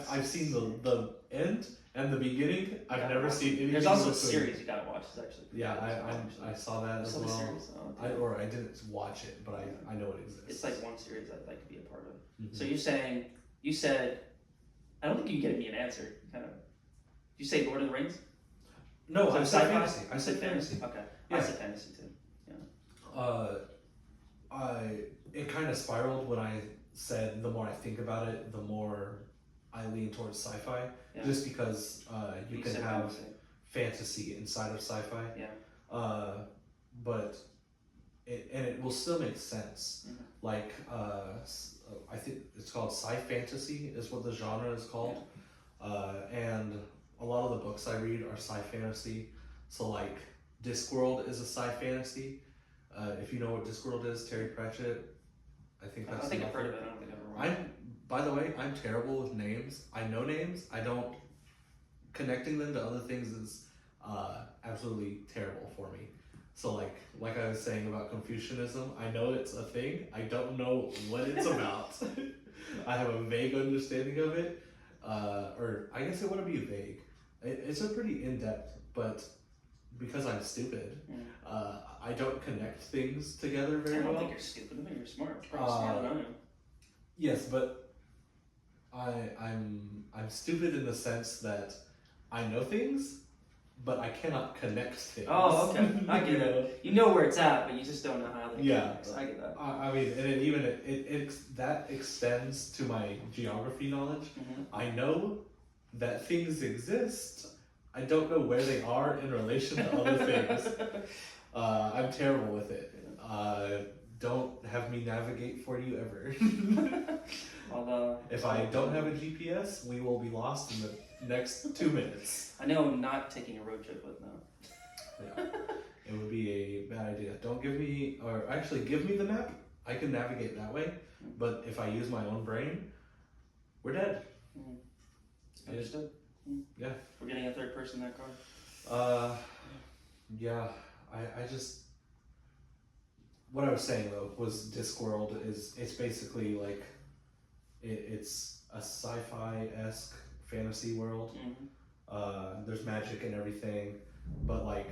I've seen the end and the beginning. I've never seen anything. There's also a between. series you gotta watch. It's actually I saw that as saw the well. series. Oh, I didn't watch it, but I know it exists. it's like one series I'd like to be a part of. Mm-hmm. So you said, I don't think you gave me an answer. Kind of. Did you say Lord of the Rings? No, So I said fantasy. I said fantasy. fantasy. Okay. Yeah. I said fantasy too. It kind of spiraled when I said the more I think about it, the more I lean towards sci-fi. Yeah. Just because you can have fantasy. fantasy inside of sci-fi. Yeah. But it will still make sense. Mm-hmm. Like I think it's called sci-fantasy is what the genre is called. Yeah. And a lot of the books I read are sci-fantasy. So like Discworld is a sci-fantasy. If you know what Discworld is, Terry Pratchett. I think I've heard of it. I don't think I've ever read it. By the way, I'm terrible with names. I know names. I don't. Connecting them to other things is absolutely terrible for me. So like I was saying about Confucianism, I know it's a thing. I don't know what it's about. I have a vague understanding of it, or I guess it wouldn't be vague. It's a pretty in-depth, but because I'm stupid, I don't connect things together very well. I don't think you're stupid. I think you're smart. Probably smarter than I am. Yes, but I'm stupid in the sense that I know things, but I cannot connect things. Oh, okay. I get it. You know where it's at, but you just don't know how to connect. I get that. I mean, and that extends to my geography knowledge. Mm-hmm. I know that things exist. I don't know where they are in relation to other things. I'm terrible with it. Don't have me navigate for you ever. If I don't have a GPS, we will be lost in the next 2 minutes. I know I'm not taking a road trip with now. Yeah, it would be a bad idea. Don't give me, or actually give me the map. I can navigate that way. But if I use my own brain, we're dead. Understood. Yeah. We're getting a third person in that car. Yeah. I just. What I was saying though was Discworld it's basically like, it's a sci-fi-esque fantasy world. Mm-hmm. There's magic and everything, but like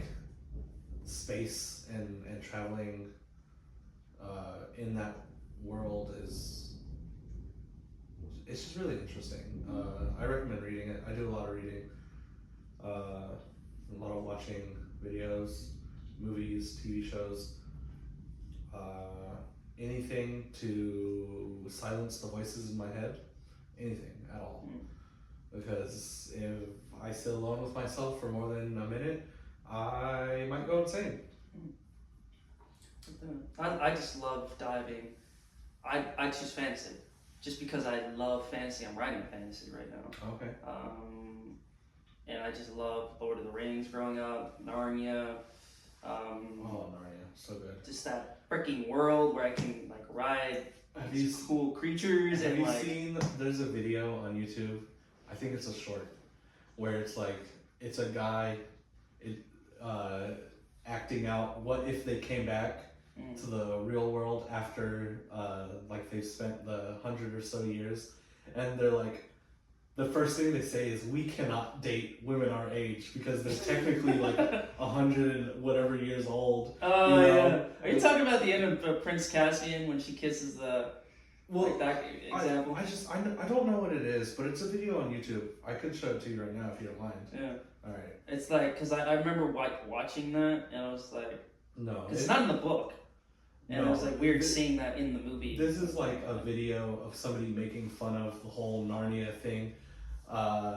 space and traveling in that world it's just really interesting. I recommend reading it. I do a lot of reading, a lot of watching videos, movies, TV shows, anything to silence the voices in my head, anything at all. Because if I sit alone with myself for more than a minute, I might go insane. I just love diving. I choose fantasy. Just because I love fantasy, I'm writing fantasy right now. Okay. And I just love Lord of the Rings growing up, Narnia. Narnia, so good. Just that freaking world where I can like ride these cool creatures have and you like. seen? There's a video on YouTube. I think it's a short, where it's like it's a guy, acting out what if they came back to the real world after like they've spent the 100 or so years, and they're like, the first thing they say is, we cannot date women our age because they're technically like 100 and whatever years old. Oh, you know? Yeah. Are you talking about the end of Prince Caspian when she kisses the? Well, like that example. I don't know what it is, but it's a video on YouTube. I could show it to you right now if you don't mind. Yeah. All right. It's like, because I remember watching that and I was like, no, it's not in the book. And it was like weird seeing that in the movie. This is like a video of somebody making fun of the whole Narnia thing. Narnia.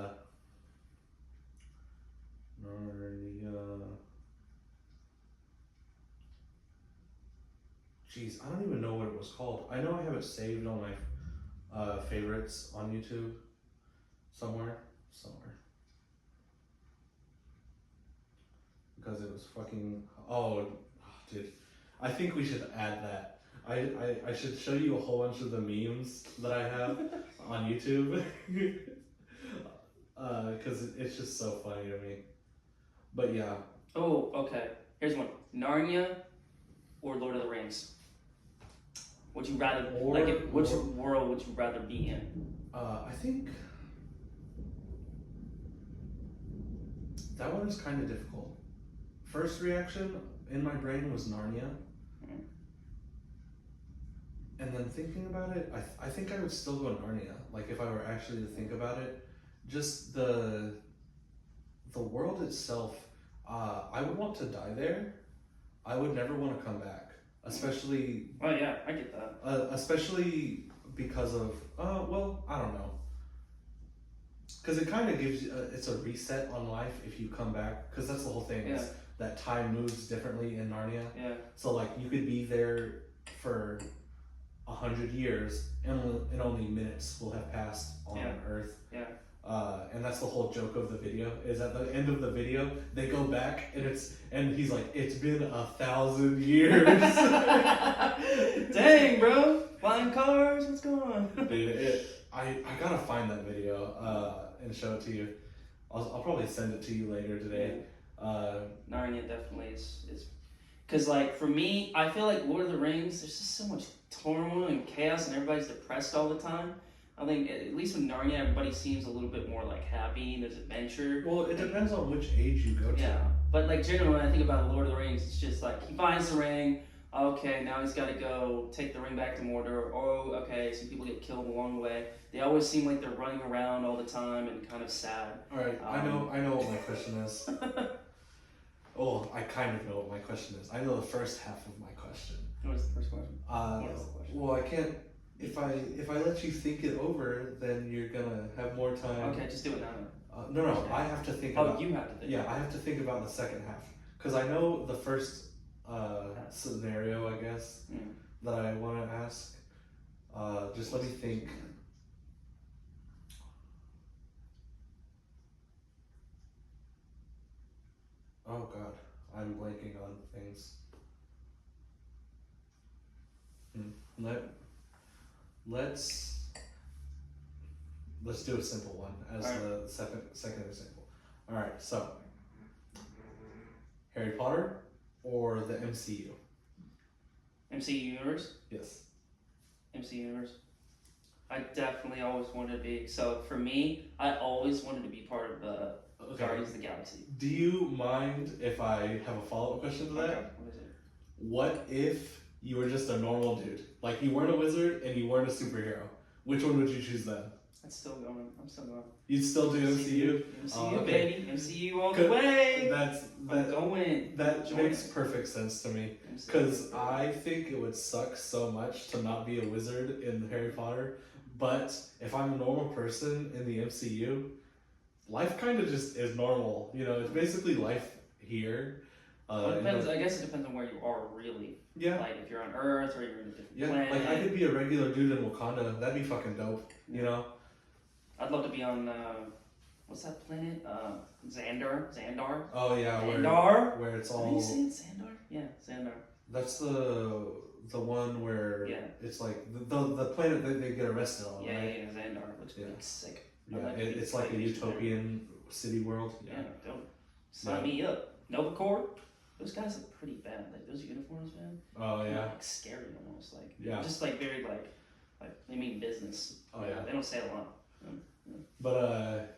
Jeez, I don't even know what it was called. I know I have it saved on my favorites on YouTube. Somewhere. Because it was fucking... Oh, dude. I think we should add that. I should show you a whole bunch of the memes that I have on YouTube. Because it's just so funny to me. But yeah. Oh, okay. Here's one. Narnia or Lord of the Rings? Would you rather, which world would you rather be in? I think That one is kind of difficult. First reaction in my brain was Narnia. Mm. And then thinking about it, I think I would still go Narnia. Like if I were actually to think about it, just the world itself, I would want to die there. I would never want to come back, especially. Oh yeah, I get that. Especially because of well, I don't know. Because it kind of gives you, it's a reset on life if you come back. Because that's the whole thing, is that time moves differently in Narnia. Yeah. So like you could be there for 100 years, and only minutes will have passed on Earth. Yeah. And that's the whole joke of the video. Is at the end of the video they go back and he's like, it's been 1,000 years. Dang, bro! Flying cars, what's going on? Dude, I gotta find that video and show it to you. I'll probably send it to you later today. Narnia definitely is because like for me, I feel like Lord of the Rings, there's just so much turmoil and chaos and everybody's depressed all the time. I think at least with Narnia, everybody seems a little bit more like happy. There's adventure. Well, it depends on which age you go to. Yeah, but like generally, when I think about Lord of the Rings, it's just like he finds the ring. Okay, now he's got to go take the ring back to Mordor. Oh, okay, some people get killed along the way. They always seem like they're running around all the time and kind of sad. All right, I know what my question is. Oh, I kind of know what my question is. I know the first half of my question. What is the first question? What is the question? Well, I can't. If I let you think it over, then you're gonna have more time. Okay, just do it now. No, I have to think about. Oh, you have to think. Yeah, I have to think about the second half because I know the first scenario, I guess, that I want to ask. Just let me think. Oh God, I'm blanking on things. Let's do a simple one as the second example. All right, so Harry Potter or the MCU? MCU universe. Yes. MCU universe. I definitely always wanted to be. So for me, I always wanted to be part of the Guardians of the Galaxy. Do you mind if I have a follow-up question to that? Okay, what is it? What if you were just a normal dude? Like you weren't a wizard and you weren't a superhero. Which one would you choose then? I'm still going. You'd still do MCU? MCU, baby. MCU all the way. That makes perfect sense to me. Because I think it would suck so much to not be a wizard in Harry Potter. But if I'm a normal person in the MCU, life kind of just is normal. You know, it's basically life here. Well, it depends. I guess it depends on where you are, really. Yeah. Like if you're on Earth or you're in a different planet. Like I could be a regular dude in Wakanda. That'd be fucking dope. You know. I'd love to be on what's that planet? Xandar. Oh yeah, Xandar. Where it's all. Have you seen Xandar? Yeah, Xandar. That's the one where it's like the planet that they get arrested on. Yeah, right? yeah, Xandar looks pretty sick. Yeah, it's like a utopian city world. Yeah, don't sign me up. Nova Corps. Those guys look pretty bad. Like those uniforms, man. Oh yeah. Like scary almost. Like just like very like they mean business. Oh yeah. They don't say a lot. But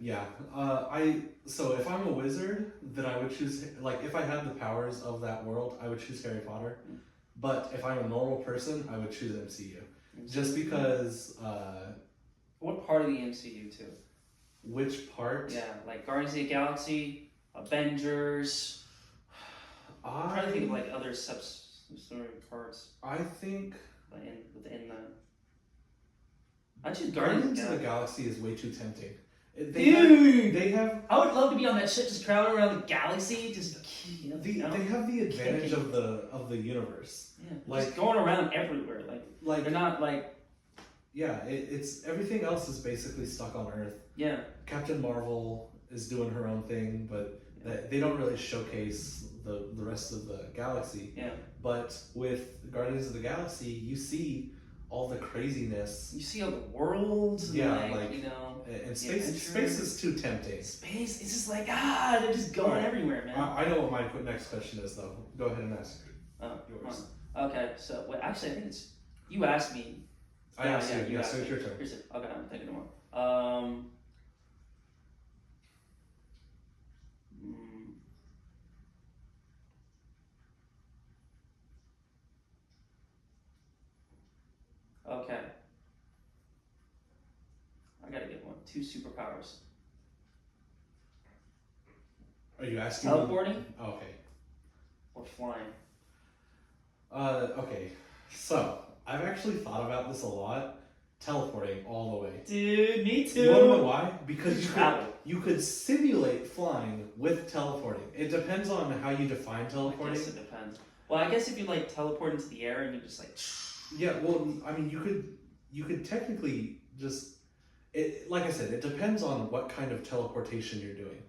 so if I'm a wizard, then I would choose, like if I had the powers of that world, I would choose Harry Potter. But if I'm a normal person, I would choose MCU. Just because what part of the MCU too? Which part? Yeah, like Guardians of the Galaxy, Avengers. I'm trying to think of like other sub-story parts. I think within the I choose Guardians of the Galaxy is way too tempting. They have. I would love to be on that ship, just traveling around the galaxy, just. They have the advantage of the universe. Yeah, like just going around everywhere. Like they're not like. Yeah, it's everything else is basically stuck on Earth. Yeah. Captain Marvel is doing her own thing, but they don't really showcase the rest of the galaxy. Yeah. But with Guardians of the Galaxy, you see all the craziness. You see all the worlds. Yeah, like you know. And space is too tempting. Space, it's just like they're just going everywhere, man. I know what my next question is though. Go ahead and ask yours. Okay, so actually, I think it's you asked me. I asked you. Yeah, so it's your turn. Okay, I'm thinking of one. 2 superpowers. Are you asking? Teleporting Okay. or flying? Okay. So I've actually thought about this a lot. Teleporting all the way. Dude, me too. You want to know why? Because Travel. you could simulate flying with teleporting. It depends on how you define I teleporting. guess it depends. Well, I guess if you like teleport into the air and you just like. Yeah, well, I mean, you could technically just it. Like I said, it depends on what kind of teleportation you're doing.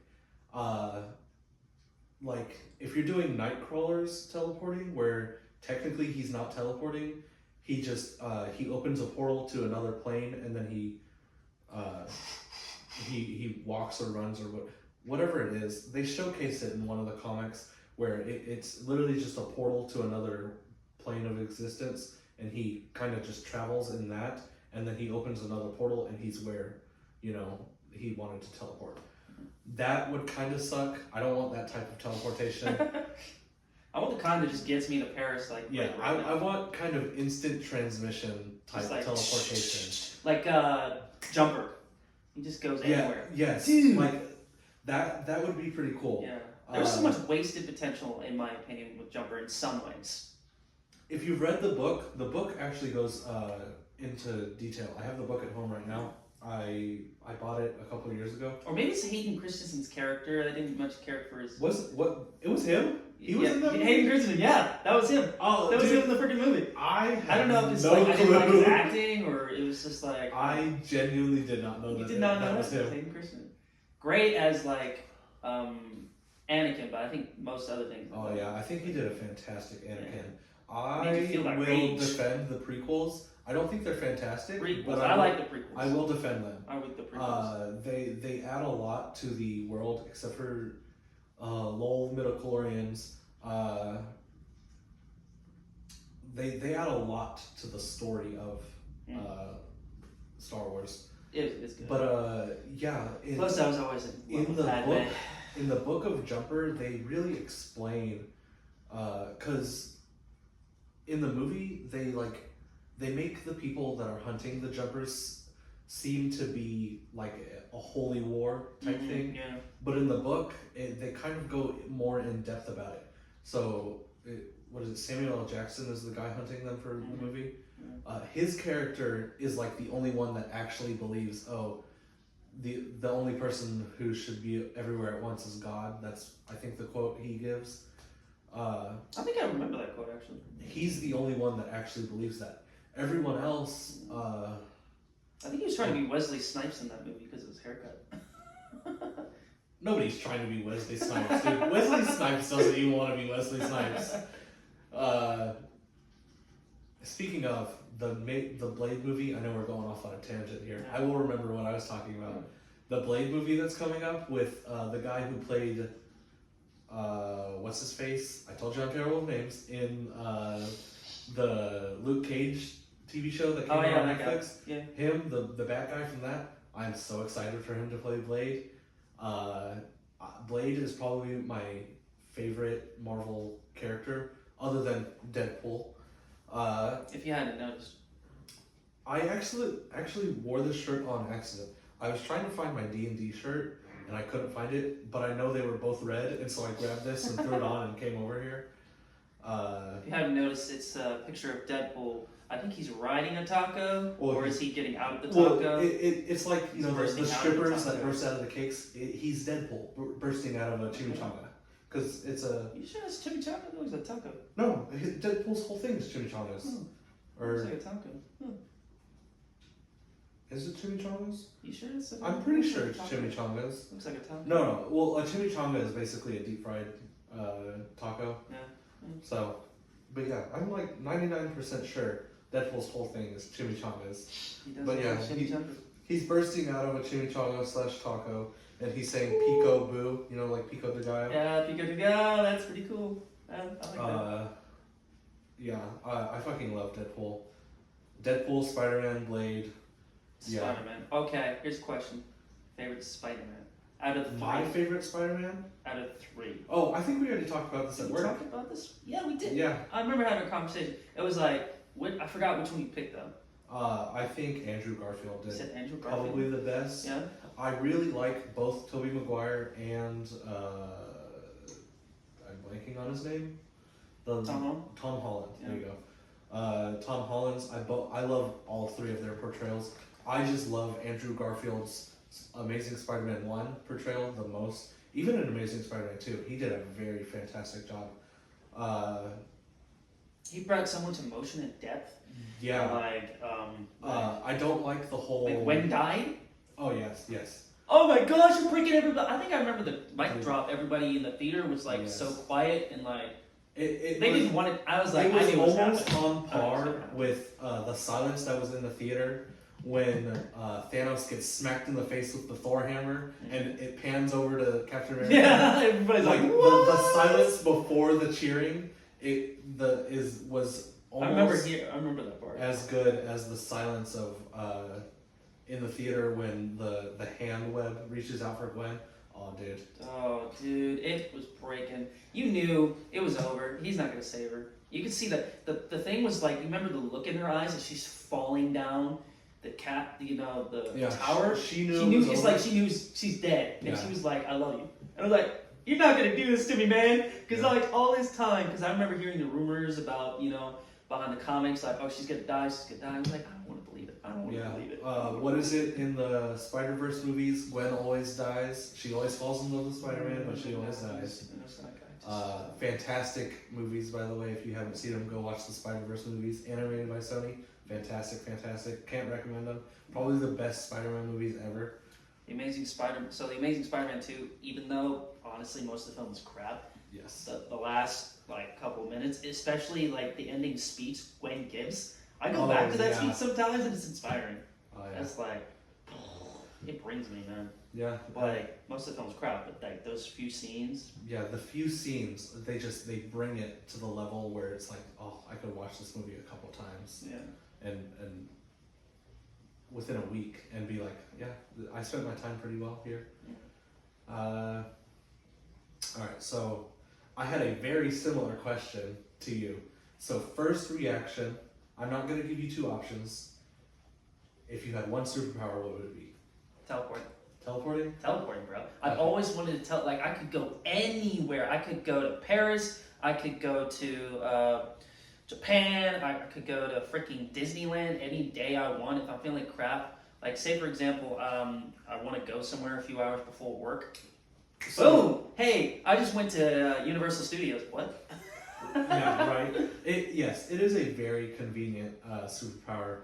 Like if you're doing Nightcrawler's teleporting, where technically he's not teleporting, he just he opens a portal to another plane and then he walks or runs or whatever it is. They showcase it in one of the comics where it's literally just a portal to another plane of existence, and he kind of just travels in that, and then he opens another portal and he's where, you know, he wanted to teleport. That would kind of suck. I don't want that type of teleportation. I want the kind that just gets me to Paris, like. Yeah, like right I want kind of instant transmission type Just like, teleportation. Like Jumper. He just goes anywhere. Yes. Dude. Like that would be pretty cool. Yeah. There's so much wasted potential, in my opinion, with Jumper in some ways. If you've read the book actually goes into detail. I have the book at home right now. I bought it a couple of years ago. Or maybe it's Hayden Christensen's character. I didn't much care for his. It was him? He was in that movie? Hayden Christensen, yeah, that was him. Oh, that was dude, him in the freaking movie. I don't know if it's no like I didn't like his clue. acting or it was just like. I genuinely did not know You that. did not know that was him. Hayden Christensen. Great as like Anakin, but I think most other things. Oh yeah, I think he did a fantastic Anakin. Made you feel I that will rage. defend the prequels. I don't think they're fantastic, Prequels. but I like the prequels. I will defend them. I like the prequels. They add a lot to the world, except for lol midichlorians. They add a lot to the story of Star Wars. It's good. But yeah, Plus, I was always in the bad book. man. In the book of Jumper, they really explain, because in the movie they make the people that are hunting the Jumpers seem to be like a holy war type thing. Yeah. But in the book, they kind of go more in depth about it. So, what is it? Samuel L. Jackson is the guy hunting them for the movie. His character is like the only one that actually believes, the only person who should be everywhere at once is God. That's, I think, the quote he gives. I think I remember that quote actually. He's the only one that actually believes that. Everyone else, I think he was trying to be Wesley Snipes in that movie because of his haircut. nobody's trying to be Wesley Snipes, dude. Wesley Snipes doesn't even want to be Wesley Snipes. Speaking of the Blade movie, I know we're going off on a tangent here. I will remember what I was talking about. The Blade movie that's coming up with the guy who played what's his face? I told you I'm terrible with names. In the Luke Cage TV show that came out on Netflix. Yeah. Him, the bad guy from that. I'm so excited for him to play Blade. Blade is probably my favorite Marvel character, other than Deadpool. If you hadn't noticed. I actually wore this shirt on accident. I was trying to find my D&D shirt, and I couldn't find it, but I know they were both red, and so I grabbed this and threw it on and came over here. If you haven't noticed, it's a picture of Deadpool. I think he's riding a taco, or is he getting out of the taco? Well, it's like, you know, the bursting out of the strippers that taco. burst out of the cakes. He's Deadpool bursting out of a chimichanga. Because it's a... You sure it's chimichanga? It looks like a taco. No, Deadpool's whole thing is chimichangas. Looks like a taco. Is it chimichangas? You sure it's a I'm pretty sure looks it's like a taco? chimichangas. Looks like a taco. No. Well, a chimichanga is basically a deep fried taco. Yeah. So, but yeah, I'm like 99% sure Deadpool's whole thing is chimichangas. He does But look yeah, like chimichanga. He's bursting out of a chimichanga / taco, and he's saying Pico Boo, you know, like Pico de Gallo. Yeah, Pico de Gallo, that's pretty cool. I like that. Yeah, I fucking love Deadpool. Deadpool, Spider-Man, Blade. Yeah. Spider-Man. Okay, here's a question. Favorite Spider-Man? Out of the 3. My favorite Spider-Man? Out of 3. Oh, I think we already talked about this Did at we work. talk about this? Yeah, we did. Yeah. I remember having a conversation. It was like, I forgot which one you picked though. I think Andrew Garfield You did said Andrew Garfield. probably the best. Yeah. I really like both Tobey Maguire and I'm blanking on his name. Tom Holland. Tom Holland. There Yeah. you go. Tom Holland's. I love all three of their portrayals. I just love Andrew Garfield's Amazing Spider-Man 1 portrayal the most. Even in Amazing Spider-Man 2, he did a very fantastic job. He brought someone to emotion and depth. Yeah. Like, I don't like the whole. like Gwen died. Oh yes. Oh my gosh, you're breaking everybody. I think I remember the mic drop. Everybody in the theater was like Yes. so quiet and like It they was, didn't want it. I was like, it was I knew what was almost happening. on par with the silence that was in the theater when Thanos gets smacked in the face with the Thor hammer, and it pans over to Captain America. Yeah, everybody's like like, the silence before the cheering, was I remember almost here. I remember that part. as good as the silence of in the theater when the hand web reaches out for Gwen. Oh, dude. Oh, dude, it was breaking. You knew it was over. He's not gonna save her. You could see that the thing was like, you remember the look in her eyes as she's falling down the tower. She knew. She it knew was it's over. like she knew she's dead, and Yeah. she was like, "I love you." And I was like, "You're not gonna do this to me, man," because like all this time, because I remember hearing the rumors about behind the comics, like, "Oh, she's gonna die, she's gonna die." I was like, "I don't want to believe it. I don't want to believe it." What is it in the Spider-Verse movies? Gwen always dies. She always falls in love with Spider-Man, but she always dies. Fantastic movies, by the way. If you haven't seen them, go watch the Spider-Verse movies, animated by Sony. Fantastic. Can't recommend them. Probably the best Spider-Man movies ever. The Amazing Spider-Man 2, even though honestly most of the film is crap, Yes. the last like couple minutes, especially like the ending speech Gwen gives, I go Oh, back to that yeah. speech sometimes and it's inspiring. Oh yeah. It's like it brings me, man. Yeah. Like most of the film's crap, but like those few scenes. Yeah, the few scenes they bring it to the level where it's like, oh, I could watch this movie a couple times, Yeah. and within a week, and be like, yeah, I spent my time pretty well here. All right, so I had a very similar question to you. So first reaction, I'm not gonna give you two options. If you had one superpower, what would it be? Teleporting? Teleporting, bro. I've Okay. always wanted to like I could go anywhere. I could go to Paris. I could go to Japan. I could go to freaking Disneyland any day I want if I'm feeling crap. Like say for example, I want to go somewhere a few hours before work. Boom! Hey, I just went to Universal Studios. What? Yeah, right. Yes, it is a very convenient superpower.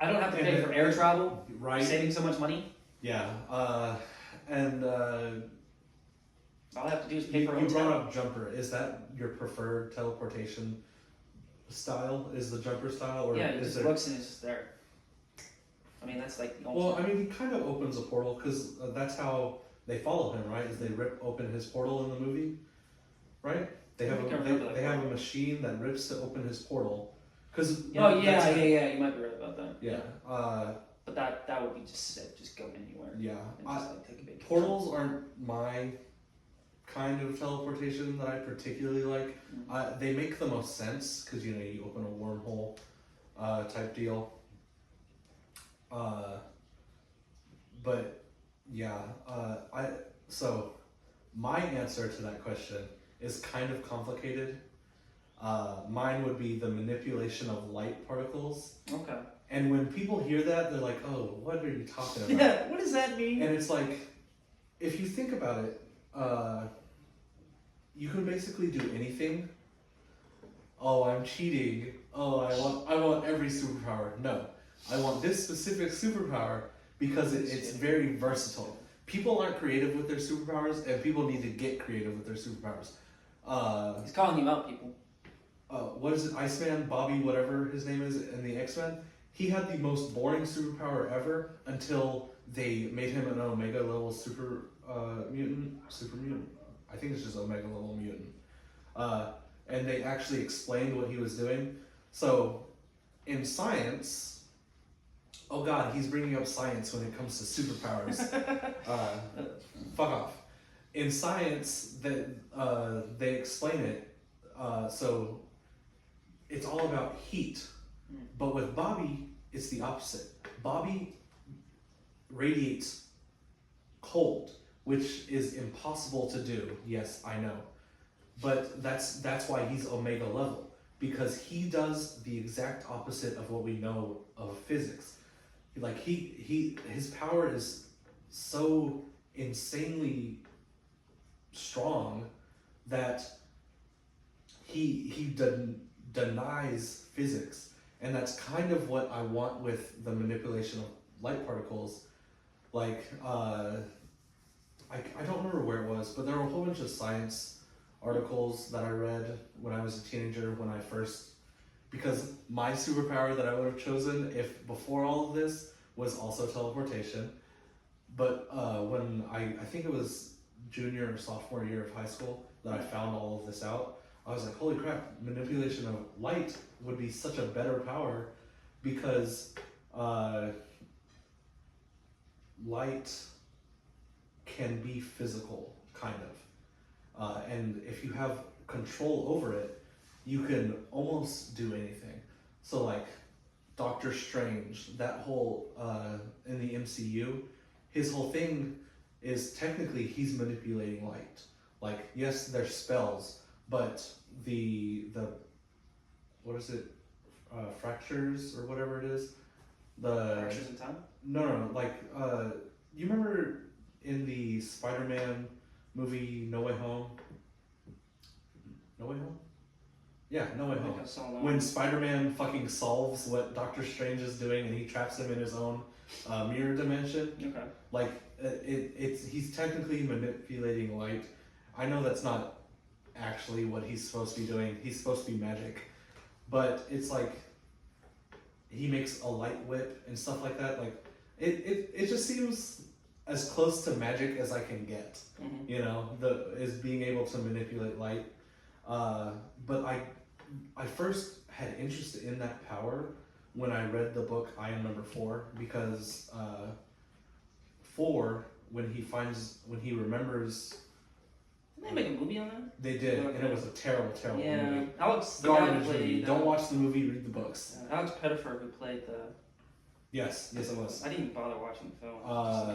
I don't have to And pay then- for air travel. Right. Saving so much money. Yeah. And All I have to do is pay for a you hotel. brought up jumper. Is that your preferred teleportation style? Is the jumper style, or Yeah, it is just there? looks and it's just there. I mean, that's like the Well, ultimate. I mean, he kind of opens a portal because that's how they follow him, right? Is they rip open his portal in the movie, right? They have I think I a, remember that they have a part. machine that rips to open his portal. Because Oh yeah, you might be right about that. yeah. But that would be just sick. Just go anywhere. Yeah. And just like take a vacation. Portals aren't my kind of teleportation that I particularly like. Mhm. They make the most sense because you open a wormhole type deal. But yeah, so my answer to that question is kind of complicated. Mine would be the manipulation of light particles. Okay. And when people hear that, they're like, "Oh, what are you talking about?" Yeah. What does that mean? And it's like, if you think about it, you can basically do anything. Oh, I'm cheating. Oh, I want every superpower. No, I want this specific superpower because it's very versatile. People aren't creative with their superpowers, and people need to get creative with their superpowers. He's calling you out, people. What is it? Iceman, Bobby, whatever his name is in the X-Men. He had the most boring superpower ever until they made him an Omega level super mutant. I think it's just Omega level mutant. And they actually explained what he was doing. So, in science, oh god, he's bringing up science when it comes to superpowers. Fuck off. In science, they explain it. So, it's all about heat. But with Bobby, it's the opposite. Bobby radiates cold, which is impossible to do. Yes, I know. But that's why he's Omega level, because he does the exact opposite of what we know of physics. Like his power is so insanely strong that he denies physics, and that's kind of what I want with the manipulation of light particles. Like I don't remember where it was, but there were a whole bunch of science articles that I read when I was a teenager, because my superpower that I would have chosen if before all of this was also teleportation. But when I think it was junior or sophomore year of high school that I found all of this out, I was like, holy crap, manipulation of light would be such a better power, because light can be physical, kind of. And if you have control over it, you can almost do anything. So like Doctor Strange, that whole, in the MCU, his whole thing is technically he's manipulating light. Like, yes, there's spells, but the what is it, fractures or whatever it is, Fractures in time? no, like you remember in the Spider-Man movie No Way Home? No Way Home? Yeah, No Way I think Home. I saw that. When Spider-Man fucking solves what Doctor Strange is doing and he traps him in his own mirror dimension, Okay. like he's technically manipulating light. I know that's not actually what he's supposed to be doing. He's supposed to be magic, but it's like he makes a light whip and stuff like that. Like it just seems as close to magic as I can get. Mm-hmm. You know, is being able to manipulate light. But I first had interest in that power when I read the book I Am Number 4, because 4, when he remembers. Didn't they make a movie on that? They did, and it was a terrible Yeah. movie. Alex, the guy who Garbage movie. played, Don't watch the movie, read the books. Alex Pettyfer, who played the. Yes, it was. I didn't even bother watching the film.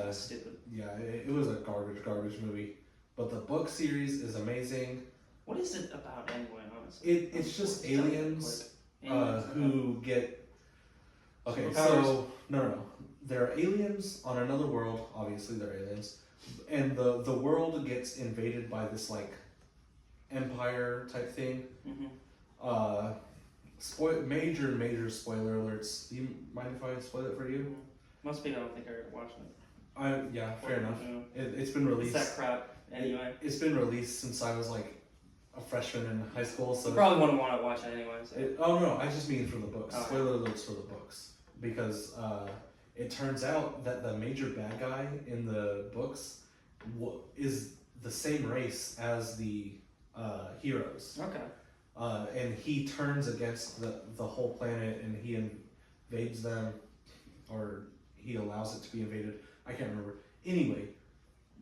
Just stupid. Yeah, it was a garbage movie. But the book series is amazing. What is it about anyway? Honestly, It's just aliens Aliens, who get. Okay, Superpowers? so no. There are aliens on another world. Obviously, they're aliens, and the world gets invaded by this like empire type thing. Mm-hmm. Major spoiler alerts. Do you mind if I spoil it for you? Most people don't think I watched it. Yeah, fair enough. Yeah. It's been released. It's that crap anyway. It's been released since I was like a freshman in high school, so You probably wouldn't want to watch it anyway. So. oh no, I just mean for the books. Okay. Spoiler alerts for the books, because it turns out that the major bad guy in the books is the same race as the heroes. Okay. And he turns against the whole planet, and he invades them, or he allows it to be invaded. I can't remember. Anyway,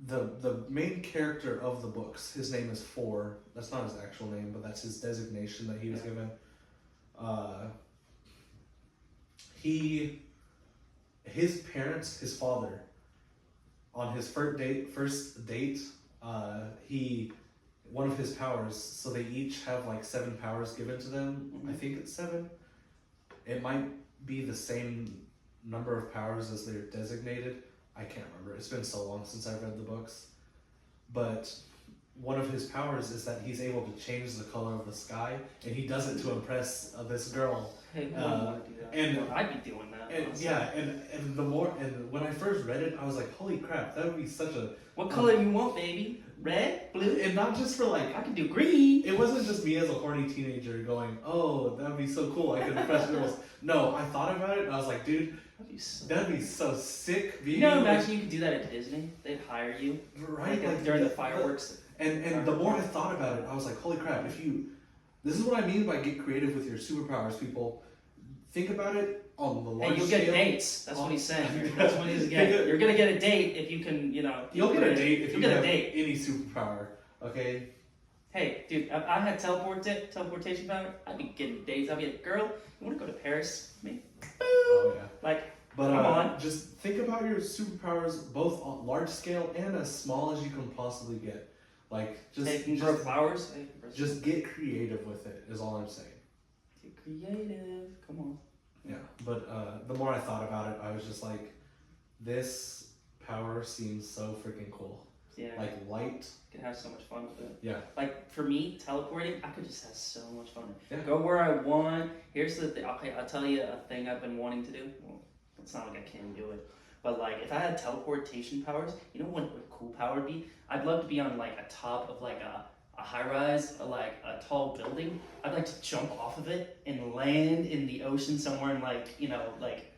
the main character of the books, his name is 4. That's not his actual name, but that's his designation that he was given. His parents, his father, on his first date, one of his powers, so they each have like 7 powers given to them. Mm-hmm. I think it's 7. It might be the same number of powers as they're designated. I can't remember. It's been so long since I've read the books. But one of his powers is that he's able to change the color of the sky, and he does it to impress this girl. Hey, who wouldn't want to do that? and- Well, I'd be doing that. And honestly. yeah, and when I first read it, I was like, holy crap, that would be such a. What color do you want, baby? Red, blue? And not just for like. I can do green. It wasn't just me as a horny teenager going, oh, that'd be so cool, I could impress girls. No, I thought about it and I was like, dude, that'd be so sick. Being You know, able to- imagine you could do that at Disney. They'd hire you. right? Like, during the fireworks. And the more I thought about it, I was like, holy crap, this is what I mean by get creative with your superpowers, people. Think about it on the large Hey, you'll scale. get dates. That's what he's saying. Yeah. That's what he's getting. You're gonna get a date if you can, You'll get a date if You'll you get have a date. any superpower, okay? Hey, dude, if I had teleportation power, I'd be getting days. I'd be like, girl, you want to go to Paris with me? Oh yeah. Like, But come on. just think about your superpowers, both on large scale and as small as you can possibly get. Like Hey, you can grow flowers. Hey, just get creative with it. Is all I'm saying. get creative. Come on. Yeah. But the more I thought about it, I was just like, this power seems so freaking cool. Yeah. Like light. You can have so much fun with it. Yeah. Like for me, teleporting, I could just have so much fun. Yeah. Go where I want. Here's the thing. Okay, I'll tell you a thing I've been wanting to do. Well, it's not like I can do it, but like if I had teleportation powers, you know what a cool power would be? I'd love to be on like a top of like a high rise, like a tall building. I'd like to jump off of it and land in the ocean somewhere in like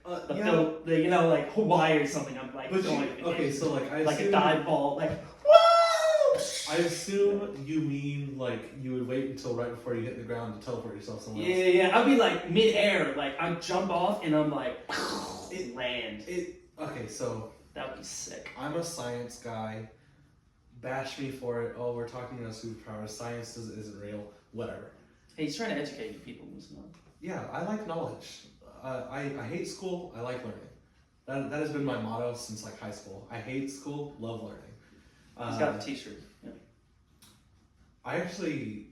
like Hawaii or something. I'm like okay, so like like a dive ball, like woo! I assume you mean like you would wait until right before you hit the ground to teleport yourself somewhere else. Yeah. I'd be like mid-air, like I jump off and I'm like land. Okay, so That would be sick. I'm a science guy. Bash me for it. Oh, we're talking about superpowers. Science isn't real. Whatever. Hey, he's trying to educate you people. Listen up. Yeah, I like knowledge. I hate school. I like learning. That has been my motto since like high school. I hate school. Love learning. He's got a T-shirt. Yeah. I actually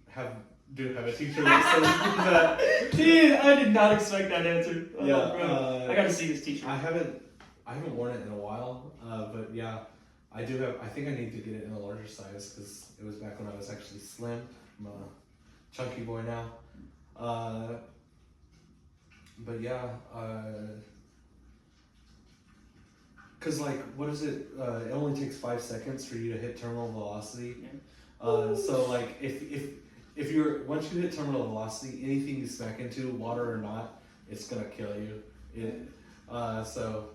do have a T-shirt that says that. Dude, I did not expect that answer. Oh, Yeah, bro. I gotta see this T-shirt. I haven't worn it in a while, but yeah, I do have. I think I need to get it in a larger size because it was back when I was actually slim. I'm a chunky boy now. But yeah, because like, what is it? It only takes 5 seconds for you to hit terminal velocity. Yeah. So like, if you're once you hit terminal velocity, anything you smack into, water or not, it's gonna kill you. So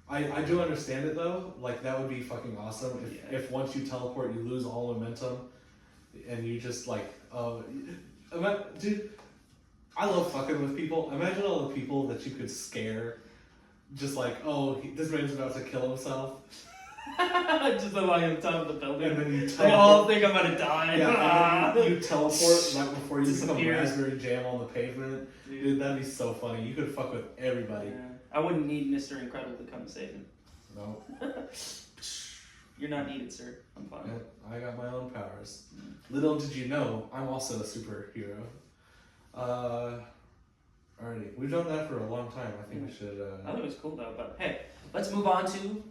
I do understand it though. Like that would be fucking awesome if once you teleport, you lose all momentum, and you just like, dude. I love fucking with people. Imagine all the people that you could scare, just like, oh, this man's about to kill himself. Just like on top of the building. And then you They all think I'm gonna die. Yeah, and then you teleport right before you become Disappear. raspberry jam on the pavement. Dude, that'd be so funny. You could fuck with everybody. Yeah. I wouldn't need Mr. Incredible to come save me. No. You're not needed, sir. I'm fine. Yeah, I got my own powers. Little did you know, I'm also a superhero. Alrighty. We've done that for a long time. I think we should. I think it was cool though, but hey, let's move on to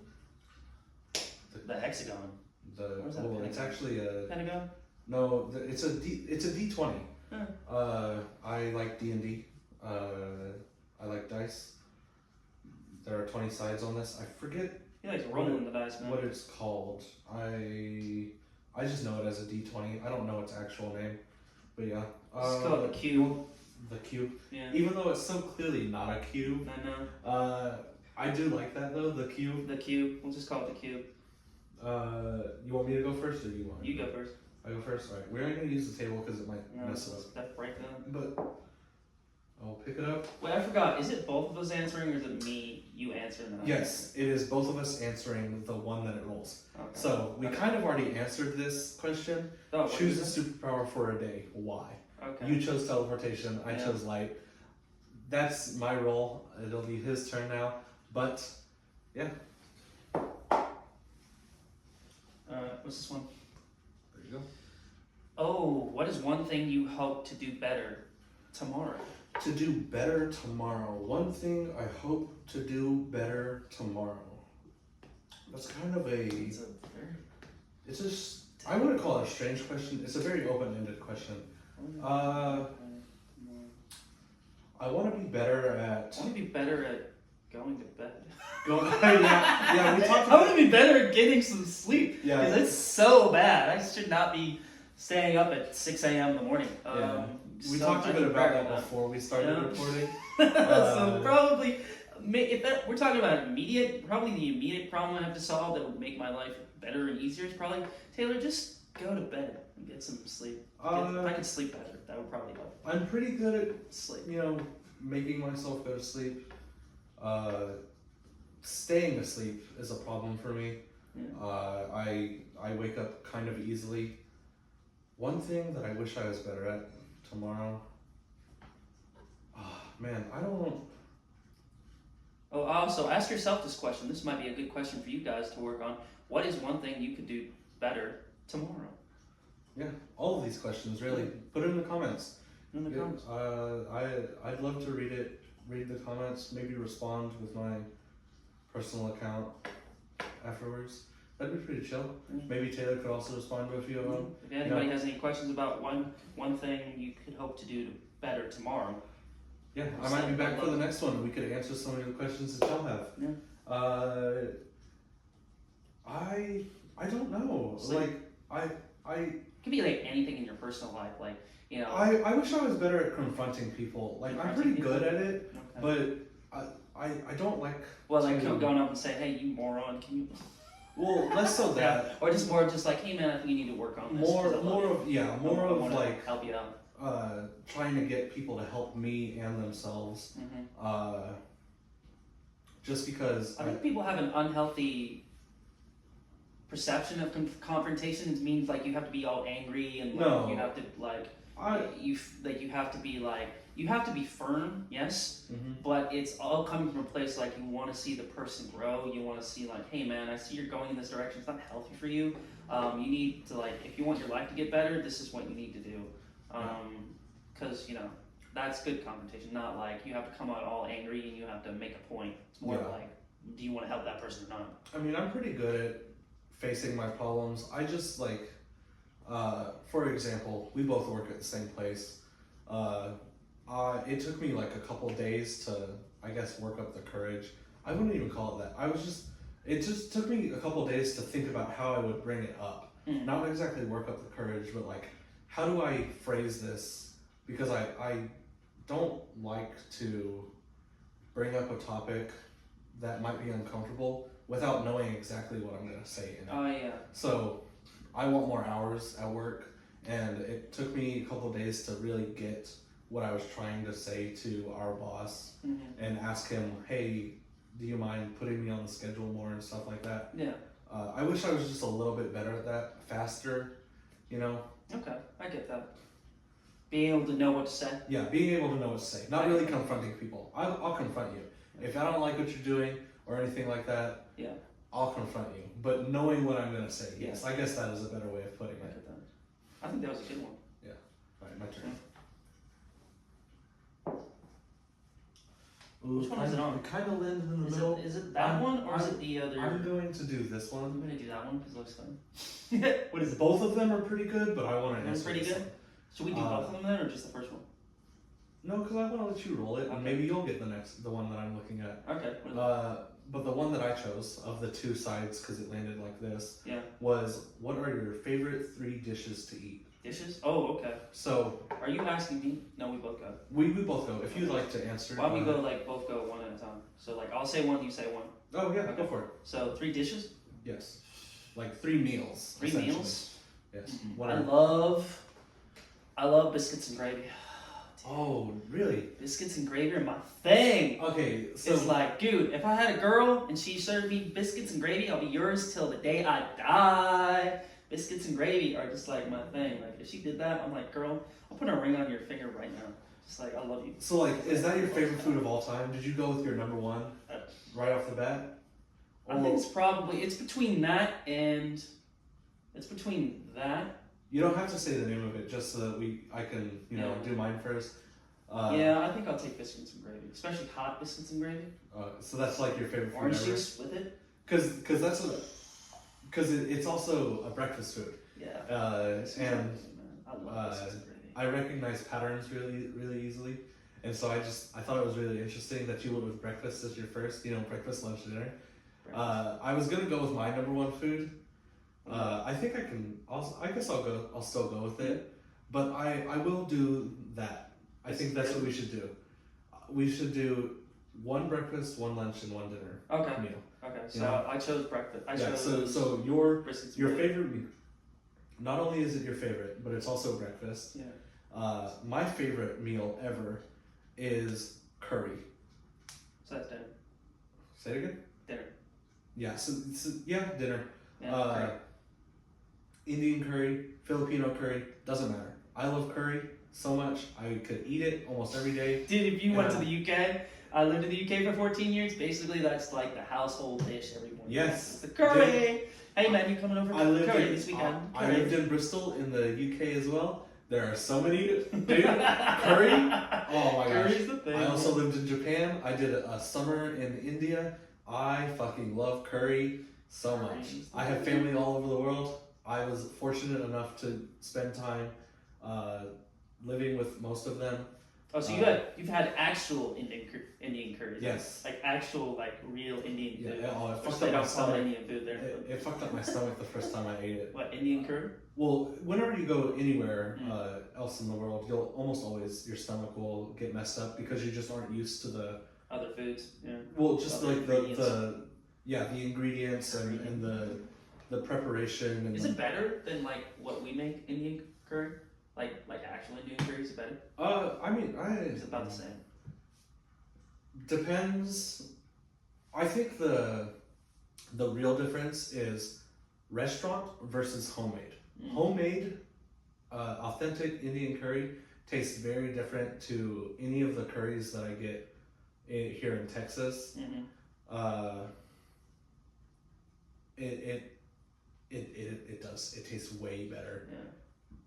the hexagon. Where's that Well, it's Pentagon? actually a. Pentagon? No, it's a D20. Huh. I like D&D. I like dice. There are 20 sides on this. I forget He likes rolling the dice, man. what it's called. I just know it as a D20. I don't know its actual name, but yeah. It's called the cube. The cube. Yeah. Even though it's so clearly not a cube. I know. I do like that though. The cube. The cube. We'll just call it the cube. You want me to go first, or do you want? You go first. I go first. All right. We're not gonna use the table because it might No, mess it up. that's break that. But I'll pick it up. Wait, I forgot. Is it both of us answering, or is it me, you answering? Then I Yes, it is both of us answering the one that it rolls. answer? Okay. So we kind of already answered this question. Oh, what Choose is a superpower for a day. Why? it? Okay. You chose teleportation. I Yeah. chose light. That's my role. It'll be his turn now. But yeah. What's this one? There you go. Oh, what is one thing you hope to do better tomorrow? To do better tomorrow. One thing I hope to do better tomorrow. That's kind of It's a very. it's just, I wouldn't call it a strange question. It's a very open-ended question. I want to be better at I want to be better at going to bed. yeah, we talked I about want to be better at getting some sleep. Yeah. Because it's so bad. I should not be staying up at 6 a.m. in the morning. Yeah. We So talked a I bit need about better that than before we started Yeah. recording. So probably, if that we're talking about probably the immediate problem I have to solve that would make my life better and easier is probably, Taylor, just go to bed and get some sleep. If I could sleep better, that would probably help. I'm pretty good at Sleep. making myself go to sleep. Staying asleep is a problem for me. Yeah. I wake up kind of easily. One thing that I wish I was better at tomorrow. Oh, man, I don't. Oh, also ask yourself this question. This might be a good question for you guys to work on. What is one thing you could do better tomorrow? Yeah, all of these questions really. Put it in the comments. In the comments. I'd love to read it. Read the comments. Maybe respond with my personal account afterwards. That'd be pretty chill. Maybe Taylor could also respond to a few of them. If anybody has any questions about one thing you could hope to do better tomorrow. Yeah, I might be back for the next one. We could answer some of the questions that y'all have. Yeah. I don't know. It could be like anything in your personal life, like I wish I was better at confronting people. Like I'm pretty good at it, Okay. but I don't like. Well, like going up and say, "Hey, you moron, can you?" Well, less so that. Or just more, just like, "Hey, man, I think you need to work on this." More of like help you out. trying to get people to help me and themselves. Just because I think people have an unhealthy perception of confrontation. It means like you have to be all angry and like, you have to like you have to be like you have to be firm, yes, but it's all coming from a place like you want to see the person grow. You want to see like, hey man, I see you're going in this direction. It's not healthy for you. You need to like, if you want your life to get better, this is what you need to do. Because that's good confrontation. Not like you have to come out all angry and you have to make a point. It's more like, do you want to help that person or not? I mean, I'm pretty good at facing my problems. I just like, for example, we both work at the same place. It took me like a couple days to, I guess, work up the courage. I wouldn't even call it that. It just took me a couple days to think about how I would bring it up. Not exactly work up the courage, but like, how do I phrase this? Because I don't like to bring up a topic that might be uncomfortable without knowing exactly what I'm going to say in it. Oh, yeah. So I want more hours at work, and it took me a couple days to really get what I was trying to say to our boss and ask him, hey, do you mind putting me on the schedule more and stuff like that? Yeah. I wish I was just a little bit better at that, faster, Okay, I get that. Being able to know what to say. Yeah, being able to know what to say. Not really confronting people. I'll confront you. If I don't like what you're doing or anything like that, I'll confront you. But knowing what I'm going to say, yes, I guess that is a better way of putting it. I think that was a good one. Yeah. All right, my turn. Ooh, Which one is it on? It kind of lands in the middle. Is it that one or is it the other? I'm going to do this one. I'm going to do that one because it looks fun. What is it? Both of them are pretty good, but I want to answer. That's pretty good. Should we do both of them then, or just the first one? No, because I want to let you roll it, and maybe you'll get the one that I'm looking at. Okay. But the one that I chose of the two sides, because it landed like this, Yeah. was what are your favorite 3 dishes to eat? Dishes? Oh, okay. So. Are you asking me? No, we both go. We both go. If you'd like to answer. Why don't we go like both go one at a time? So like I'll say one, you say one. Oh yeah, go for it. So 3 dishes? Yes. Like 3 meals. 3 meals? Yes. I love biscuits and gravy. Oh, really? Biscuits and gravy are my thing. Okay, so it's like, dude, if I had a girl and she served me biscuits and gravy, I'll be yours till the day I die. Biscuits and gravy are just like my thing. Like if she did that, I'm like, girl, I'll put a ring on your finger right now. Just like I love you. So like, is that your favorite food of all time? Did you go with your number one right off the bat? I think it's between that and You don't have to say the name of it, just so that I can do mine first. Yeah, I think I'll take biscuits and gravy, especially hot biscuits and gravy. So that's like your favorite food Orange ever? juice with it. Because it's also a breakfast food. Yeah. And I love biscuits and gravy. I recognize patterns really, really easily, and so I thought it was really interesting that you went with breakfast as your first. Breakfast, lunch, dinner. I was gonna go with my number one food. I think I can. I guess I'll still go with it, but I will do that. I think that's what we should do. We should do 1 breakfast, 1 lunch, and 1 dinner meal. Okay, so I chose breakfast. So your favorite meal. Not only is it your favorite, but it's also breakfast. Yeah. My favorite meal ever is curry. So that's dinner. Say it again. Dinner. Yeah. So dinner. Yeah, Indian curry, Filipino curry, doesn't matter. I love curry so much. I could eat it almost every day. Dude, if you went to Yeah. the UK, I lived in the UK for 14 years. Basically, that's like the household dish every morning. Yes. It's the curry. Hey man, you coming over I for lived curry in this weekend? I Curry. lived in Bristol in the UK as well. There are so many dude, curry. Oh my gosh. Curry's the thing. I also lived in Japan. I did a summer in India. I fucking love curry so much. Curry's the I have family all over the world. I was fortunate enough to spend time living with most of them. Oh, so you've had actual Indian curries? Yes. Like actual real Indian food. Yeah, oh, it Which fucked they up my don't call stomach. Indian food there. It fucked up my stomach the first time I ate it. What, Indian curry? Well, whenever you go anywhere else in the world, you'll almost always your stomach will get messed up because you just aren't used to the Other foods, yeah. just Other like ingredients. the ingredients and the preparation and Is it better than like what we make Indian curry? Like actual Indian curry, is it better? I mean It's about the same. depends. I think the real difference is restaurant versus homemade. Homemade, authentic Indian curry tastes very different to any of the curries that I get here in Texas. Mm-hmm. It does. It tastes way better. Yeah.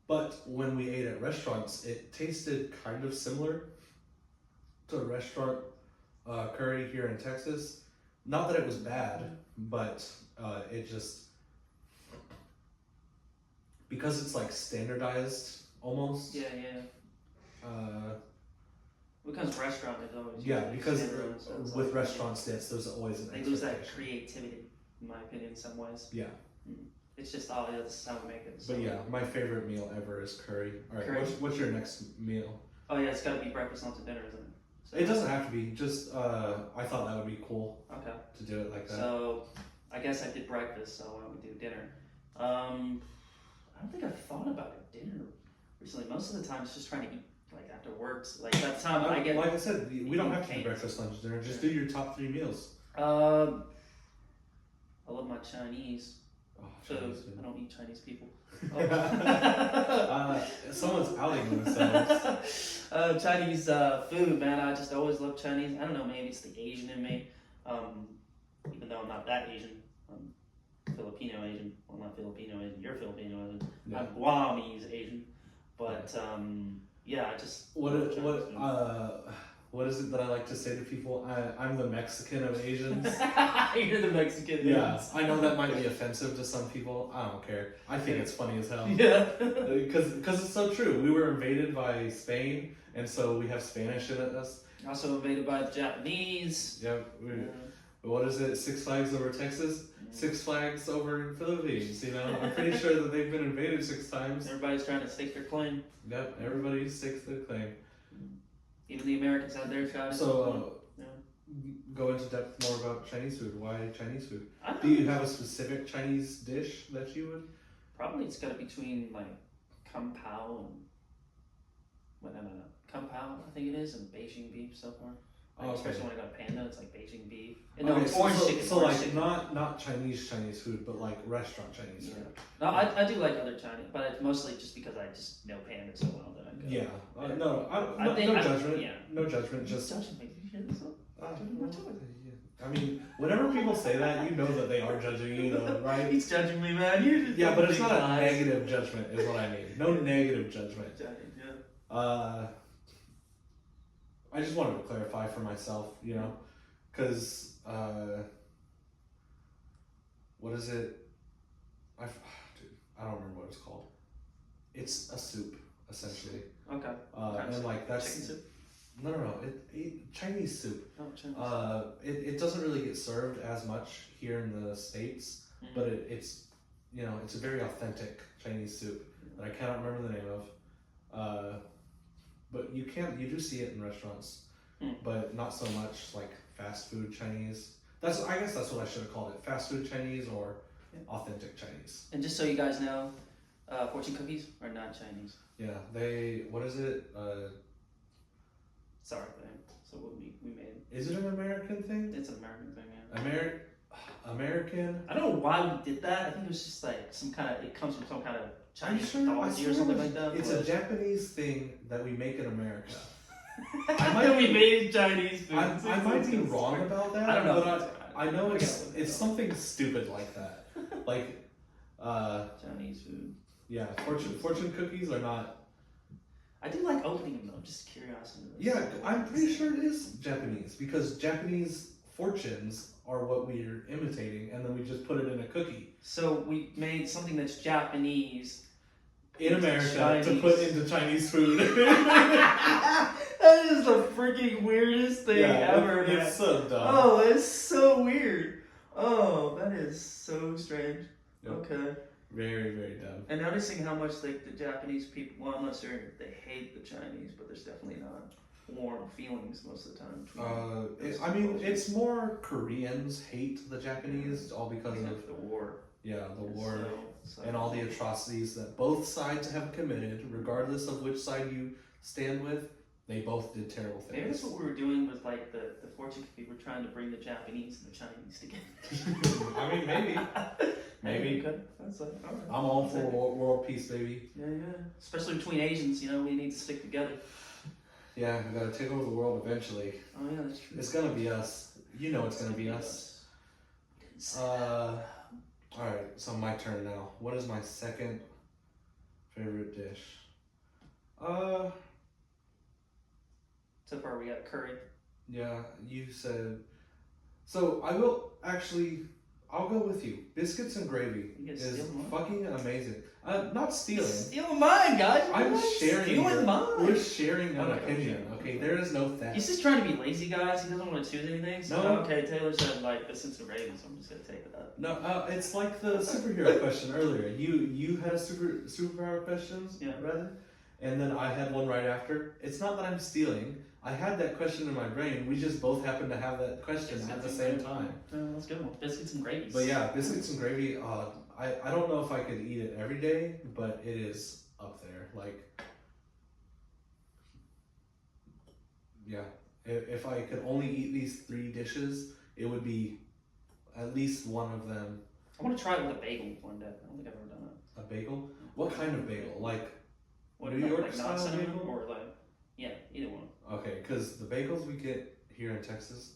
But when we ate at restaurants, it tasted kind of similar to a restaurant curry here in Texas. Not that it was bad, but it just, because it's like standardized almost. Yeah, yeah. Because restaurant is always Yeah, usually because standalone, so it's with like- restaurants, yes, there's always an They lose that expectation. creativity, in my opinion, in some ways. Yeah, It's just, oh, yeah, this is how we make it. So. but yeah, my favorite meal ever is curry. All right, Curry. what's your next meal? Oh, yeah, it's got to be breakfast, lunch, and dinner, isn't it? So, It doesn't have to be. Just I thought that would be cool Okay. to do it like that. So, I guess I did breakfast, so why don't we do dinner? I don't think I've thought about a dinner recently. Most of the time, it's just trying to eat, like, after work. So, like, that time I get... Like I said, we don't have to do Cakes. breakfast, lunch, dinner. Just do your top 3 meals. I love my Chinese Oh, food. Chinese food. I don't eat Chinese people. Someone's outing themselves. Chinese food, man. I just always love Chinese. I don't know, maybe it's the Asian in me. Even though I'm not that Asian. I'm Filipino Asian. Well, not Filipino Asian. You're Filipino Asian. Yeah. I'm Guamese Asian. But yeah, I just What love it- Chinese what food. what is it that I like to say to people? I'm the Mexican of Asians. You're the Mexican. Yeah, I know that might be offensive to some people. I don't care. I think it's funny as hell. Yeah. Because it's so true. We were invaded by Spain, and so we have Spanish in us. Also invaded by the Japanese. Yeah. What is it? Six Flags over Texas? Six Flags over Philippines. You know, I'm pretty sure that they've been invaded 6 times. Everybody's trying to stake their claim. Yep. Everybody stakes their claim. Even the Americans out there trying to. So, Yeah. go into depth more about Chinese food. Why Chinese food? I don't Do know. you have a specific Chinese dish that you would? Probably it's got to be between like Kung Pao and no. Kung Pao, I think it is, and Beijing beef so far. Like, Oh, okay. Especially when I got Panda, it's like Beijing beef. And no, Okay, it's orange so, chicken. So orange like chicken. not Chinese food, but like restaurant Chinese Yeah. food. No, I do like other Chinese, but it's mostly just because I just know Panda so well that I go. Yeah. Yeah. No think I- judgment. yeah. No judgment. Just Just. judging me. Did you hear this? I mean, whenever people say that, you know that they are judging you, though, right? He's judging me, man. You're just Yeah, but it's big not a lies. negative judgment, is what I mean. No negative judgment. Judging, yeah. I just wanted to clarify for myself, you know, because what is it? Dude, I don't remember what it's called. It's a soup, essentially, Okay. and like that's Chicken soup? no, Chinese soup. Oh, Chinese. It doesn't really get served as much here in the States, Mhm. but it's you know it's a very authentic Chinese soup that I cannot remember the name of. But you do see it in restaurants, but not so much like fast food Chinese. I guess that's what I should have called it: fast food Chinese or authentic Chinese. And just so you guys know, fortune cookies are not Chinese. Yeah, what is it? Sorry, thing. So what we made. Is it an American thing? It's an American thing, yeah. American. I don't know why we did that. I think it was just like some kind of. It comes from some kind of Are you Chinese sure? mythology or something like that. It's a Japanese thing that we make in America. I might we made Chinese food. I might be wrong about that. I don't know. But I know it's something stupid like that. Like, Chinese food. yeah, fortune cookies are not. I do like opening them though, just curiosity. Yeah, I'm pretty sure it is Japanese because Japanese fortunes are what we're imitating, and then we just put it in a cookie So we made something that's Japanese. in America to Chinese. put into Chinese food. That is the freaking weirdest thing ever. Man. It's so dumb. Oh, it's so weird. Oh, that is so strange. Yep. Okay. Very, very dumb. And noticing how much like the Japanese people, well, I'm not sure they hate the Chinese, but there's definitely not warm feelings most of the time. I mean, it's more Koreans hate the Japanese all because of the war. the war So, and all the atrocities that both sides have committed, regardless of which side you stand with. They both did terrible Maybe that's things. what we were doing with like the fortune cookie. We're trying to bring the Japanese and the Chinese together. I mean, maybe. Maybe. Okay. That's like, all right. I'm all for world peace, baby. Yeah. Especially between Asians, you know, we need to stick together. Yeah, we gotta take over the world eventually. Oh yeah, that's true. It's gonna be us. You know it's gonna be us. Alright, so my turn now. What is my second favorite dish? So far we got curry. Yeah, you said. So I will actually. I'll go with you. Biscuits and gravy You guys is steal mine? fucking amazing. Not stealing. Stealing mine, guys. I'm What? sharing. Stealing mine. We're sharing an Okay, opinion. Okay, there is no theft. He's just trying to be lazy, guys. He doesn't want to choose anything. So, No. okay, Taylor said like biscuits and gravy, so I'm just gonna take that. No, it's like the superhero question earlier. You had a superpower questions, Yeah. rather, and then I had one right after. It's not that I'm stealing. I had that question in my brain. We just both happened to have that question at the same time. That's a good one. Biscuits and gravy. But yeah, biscuits and gravy. I don't know if I could eat it every day, but it is up there. Like, yeah, if I could only eat these 3 dishes, it would be at least one of them. I want to try it with a bagel one day. I don't think I've ever done it. A bagel? What kind of bagel? Like What, New York like style non-cinnamon bagel? or like either one. okay, because the bagels we get here in Texas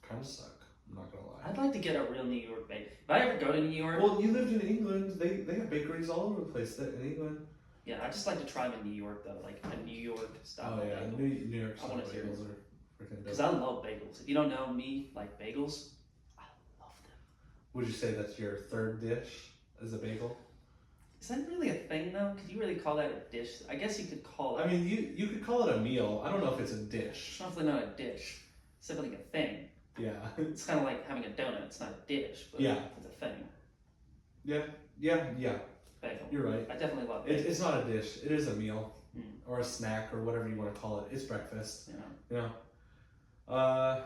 kind of suck. I'm not gonna lie. I'd like to get a real New York bagel. If I ever go to New York, Well, you lived in England. They have bakeries all over the place in England. yeah, I just like to try them in New York though, like a New York style Oh yeah, bagel. New York I style wanna see bagels are freaking Because dope. I love bagels. If you don't know me, like bagels, I love them. Would you say that's your third dish as a bagel? Is that really a thing though? Could you really call that a dish? I guess you could call it. I mean, you could call it a meal. I don't know if it's a It's dish. definitely not a dish. It's definitely a thing. Yeah. It's kind of like having a donut. It's not a dish, but Yeah. it's a thing. yeah. Bagel. You're right. I definitely love bagels. It's not a dish. It is a meal Mm. or a snack or whatever you want to call it. It's breakfast. You know. You know.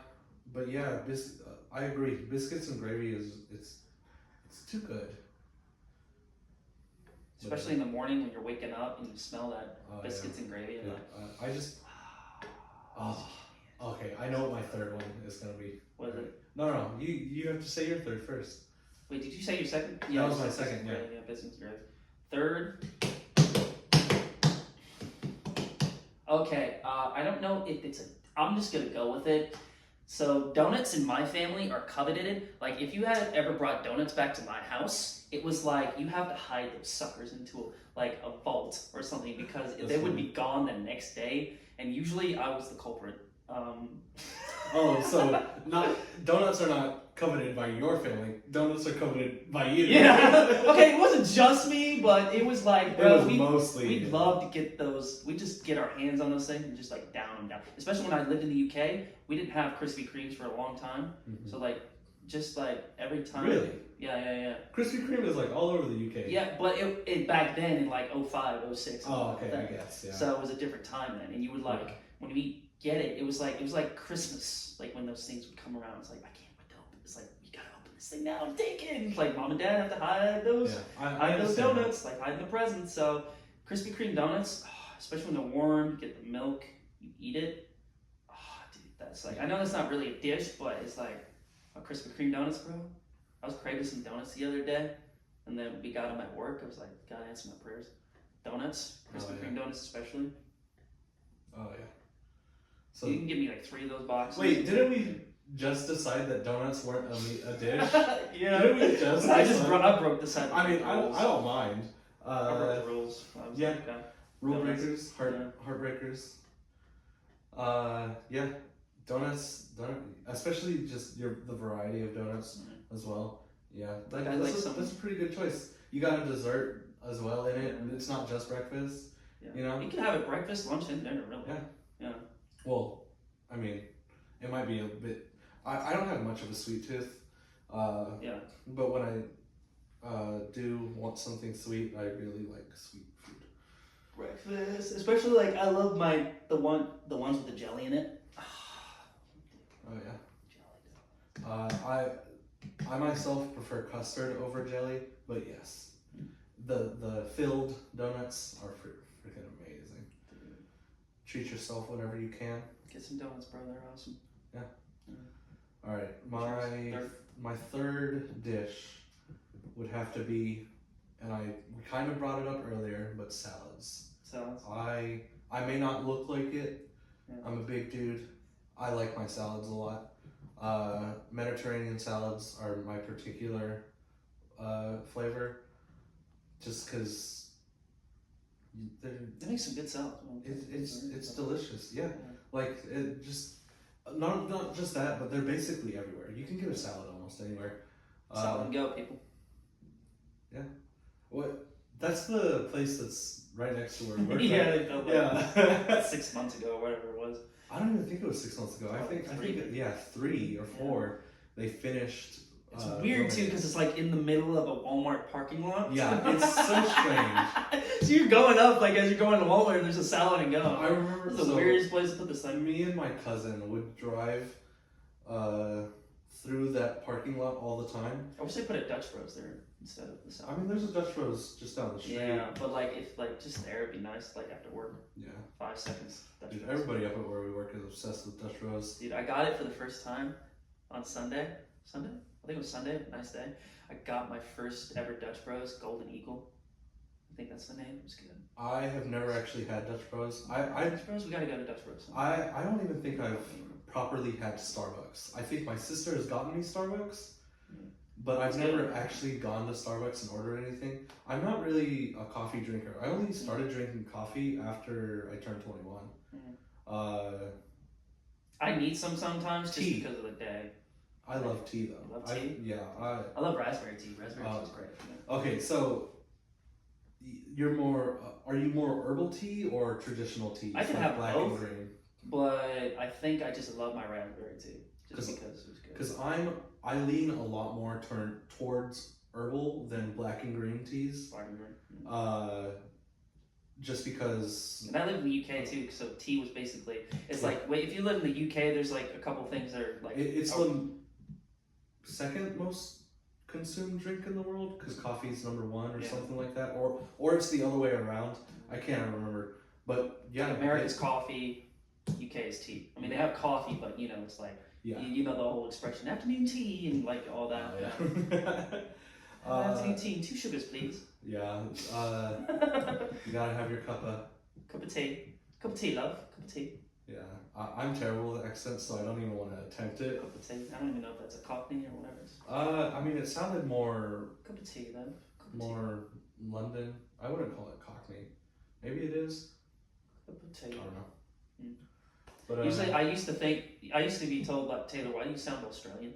But yeah, I agree. Biscuits and gravy it's too good. Especially in the morning when you're waking up and you smell that Oh, biscuits and gravy. Yeah. And like, I just. Oh, okay. I know what my third one is gonna be. what is it? No. You have to say your third first. Wait, did you say your second? That was you my said second, yeah. Yeah, biscuits and gravy. Third. Okay, I don't know if it's a. I'm just gonna go with it. So donuts in my family are coveted. Like if you had ever brought donuts back to my house, it was like you have to hide those suckers into like a vault or something because That's they would funny. be gone the next day. And usually I was the culprit. Oh, so not donuts are not coveted by your family. Donuts are coveted by you. Yeah. Okay, it wasn't just me, but it was like, It bro, was mostly we'd you. love to get those. We just get our hands on those things and just like down them down. Especially when I lived in the UK, we didn't have Krispy Kremes for a long time. Mhm. So like, just like every time. Really? Yeah. Krispy Kreme is like all over the UK. Yeah, but it back then in like 05, 06. Oh, okay, something I like that. guess, yeah. So it was a different time then, and you would like when we get it, it was like Christmas, like when those things would come around. It's like I can't wait to open. It's like you gotta open this thing now and take it. And like mom and dad have to hide those. Yeah, I Hide those understand. donuts, like hiding the presents. So, Krispy Kreme donuts, especially when they're warm, you get the milk, you eat it. Oh, dude, that's like, I know that's not really a dish, but it's like a Krispy Kreme donuts, bro. I was craving some donuts the other day, and then we got them at work. I was like, gotta answer my prayers. Donuts, Krispy Kreme donuts especially. Oh yeah. So You can give me like 3 of those boxes. wait, didn't we just decide that donuts weren't a dish? Yeah. Didn't we just? I broke the set. I mean, I don't mind. I broke the rules. I was yeah. like, okay. Rule Donuts. breakers, heartbreakers. Yeah, donuts, especially just the variety of donuts as well. Yeah, that's a pretty good choice. You got a dessert as well in it, and it's not just breakfast. Yeah. You know, you can have it breakfast, lunch, and dinner. Really. Yeah. Well, I mean, it might be a bit. I don't have much of a sweet tooth. Yeah. But when I do want something sweet, I really like sweet food. Breakfast, especially like I love the ones with the jelly in it. Oh yeah. I myself prefer custard over jelly, but yes, the filled donuts are freaking amazing. Treat yourself whenever you can. Get some donuts, bro. They're awesome. Yeah. All right, my third dish would have to be, and we kind of brought it up earlier, but salads. Salads. I may not look like it. Yeah. I'm a big dude. I like my salads a lot. Mediterranean salads are my particular flavor, just because they make some good salads. it's delicious. Yeah, like it just not just that, but they're basically everywhere. You can get a salad almost anywhere. Salad and go, people. Yeah. What? That's the place that's right next to where we work. Yeah, they built yeah. 6 months ago or whatever it was. I don't even think it was 6 months ago. I think 3 or 4. They finished. It's weird too because it's like in the middle of a Walmart parking lot. Yeah, it's so strange. So you're going up like as you're going to Walmart, and there's a salad and go. I remember it's the weirdest place to put this thing. Me and my cousin would drive through that parking lot all the time. I wish they put a Dutch Bros there instead of the salad. I mean, there's a Dutch Bros just down the street. Yeah, but like if like just there, it'd be nice. Like after work. Yeah. 5 seconds. Dutch Dude, Bros. everybody up at where we work is obsessed with Dutch Bros. Dude, I got it for the first time on Sunday. Sunday? I think it was Sunday. Nice day. I got my first ever Dutch Bros Golden Eagle. I think that's the name. It was good. I have never actually had Dutch Bros. Dutch Bros? We gotta go to Dutch Bros. I don't even think I've properly had Starbucks. I think my sister has gotten me Starbucks, but I've never actually gone to Starbucks and ordered anything. I'm not really a coffee drinker. I only started drinking coffee after I turned 21. I need some sometimes just tea. because of the day. I love tea though. You love tea? I love raspberry tea. Raspberry tea is great. Yeah. Okay, so you're more. Are you more herbal tea or traditional tea? I can like have black both, and green. But I think I just love my raspberry tea just because it was good. Because I lean a lot more towards herbal than black and green teas. Black and green. Just because. And I live in the UK too, so tea was basically. It's like if you live in the UK, there's like a couple things that are like. It's the second most consumed drink in the world because coffee is number 1 or something like that, or it's the other way around. I can't remember, but yeah. America's coffee, UK is tea. I mean, they have coffee, but you know, it's like you know the whole expression afternoon tea and like all that. Afternoon tea and 2 sugars, please. Yeah. You gotta have your cup of tea. Cup of tea, love. Cup of tea. Yeah, I'm terrible with accents, so I don't even want to attempt it. Cup of tea. I don't even know if that's a Cockney or whatever. I mean, it sounded more. Cup of tea, then. More London. I wouldn't call it Cockney. Maybe it is. Cup of tea. I don't know. Mm. But usually, I used to be told like Taylor, why do you sound Australian?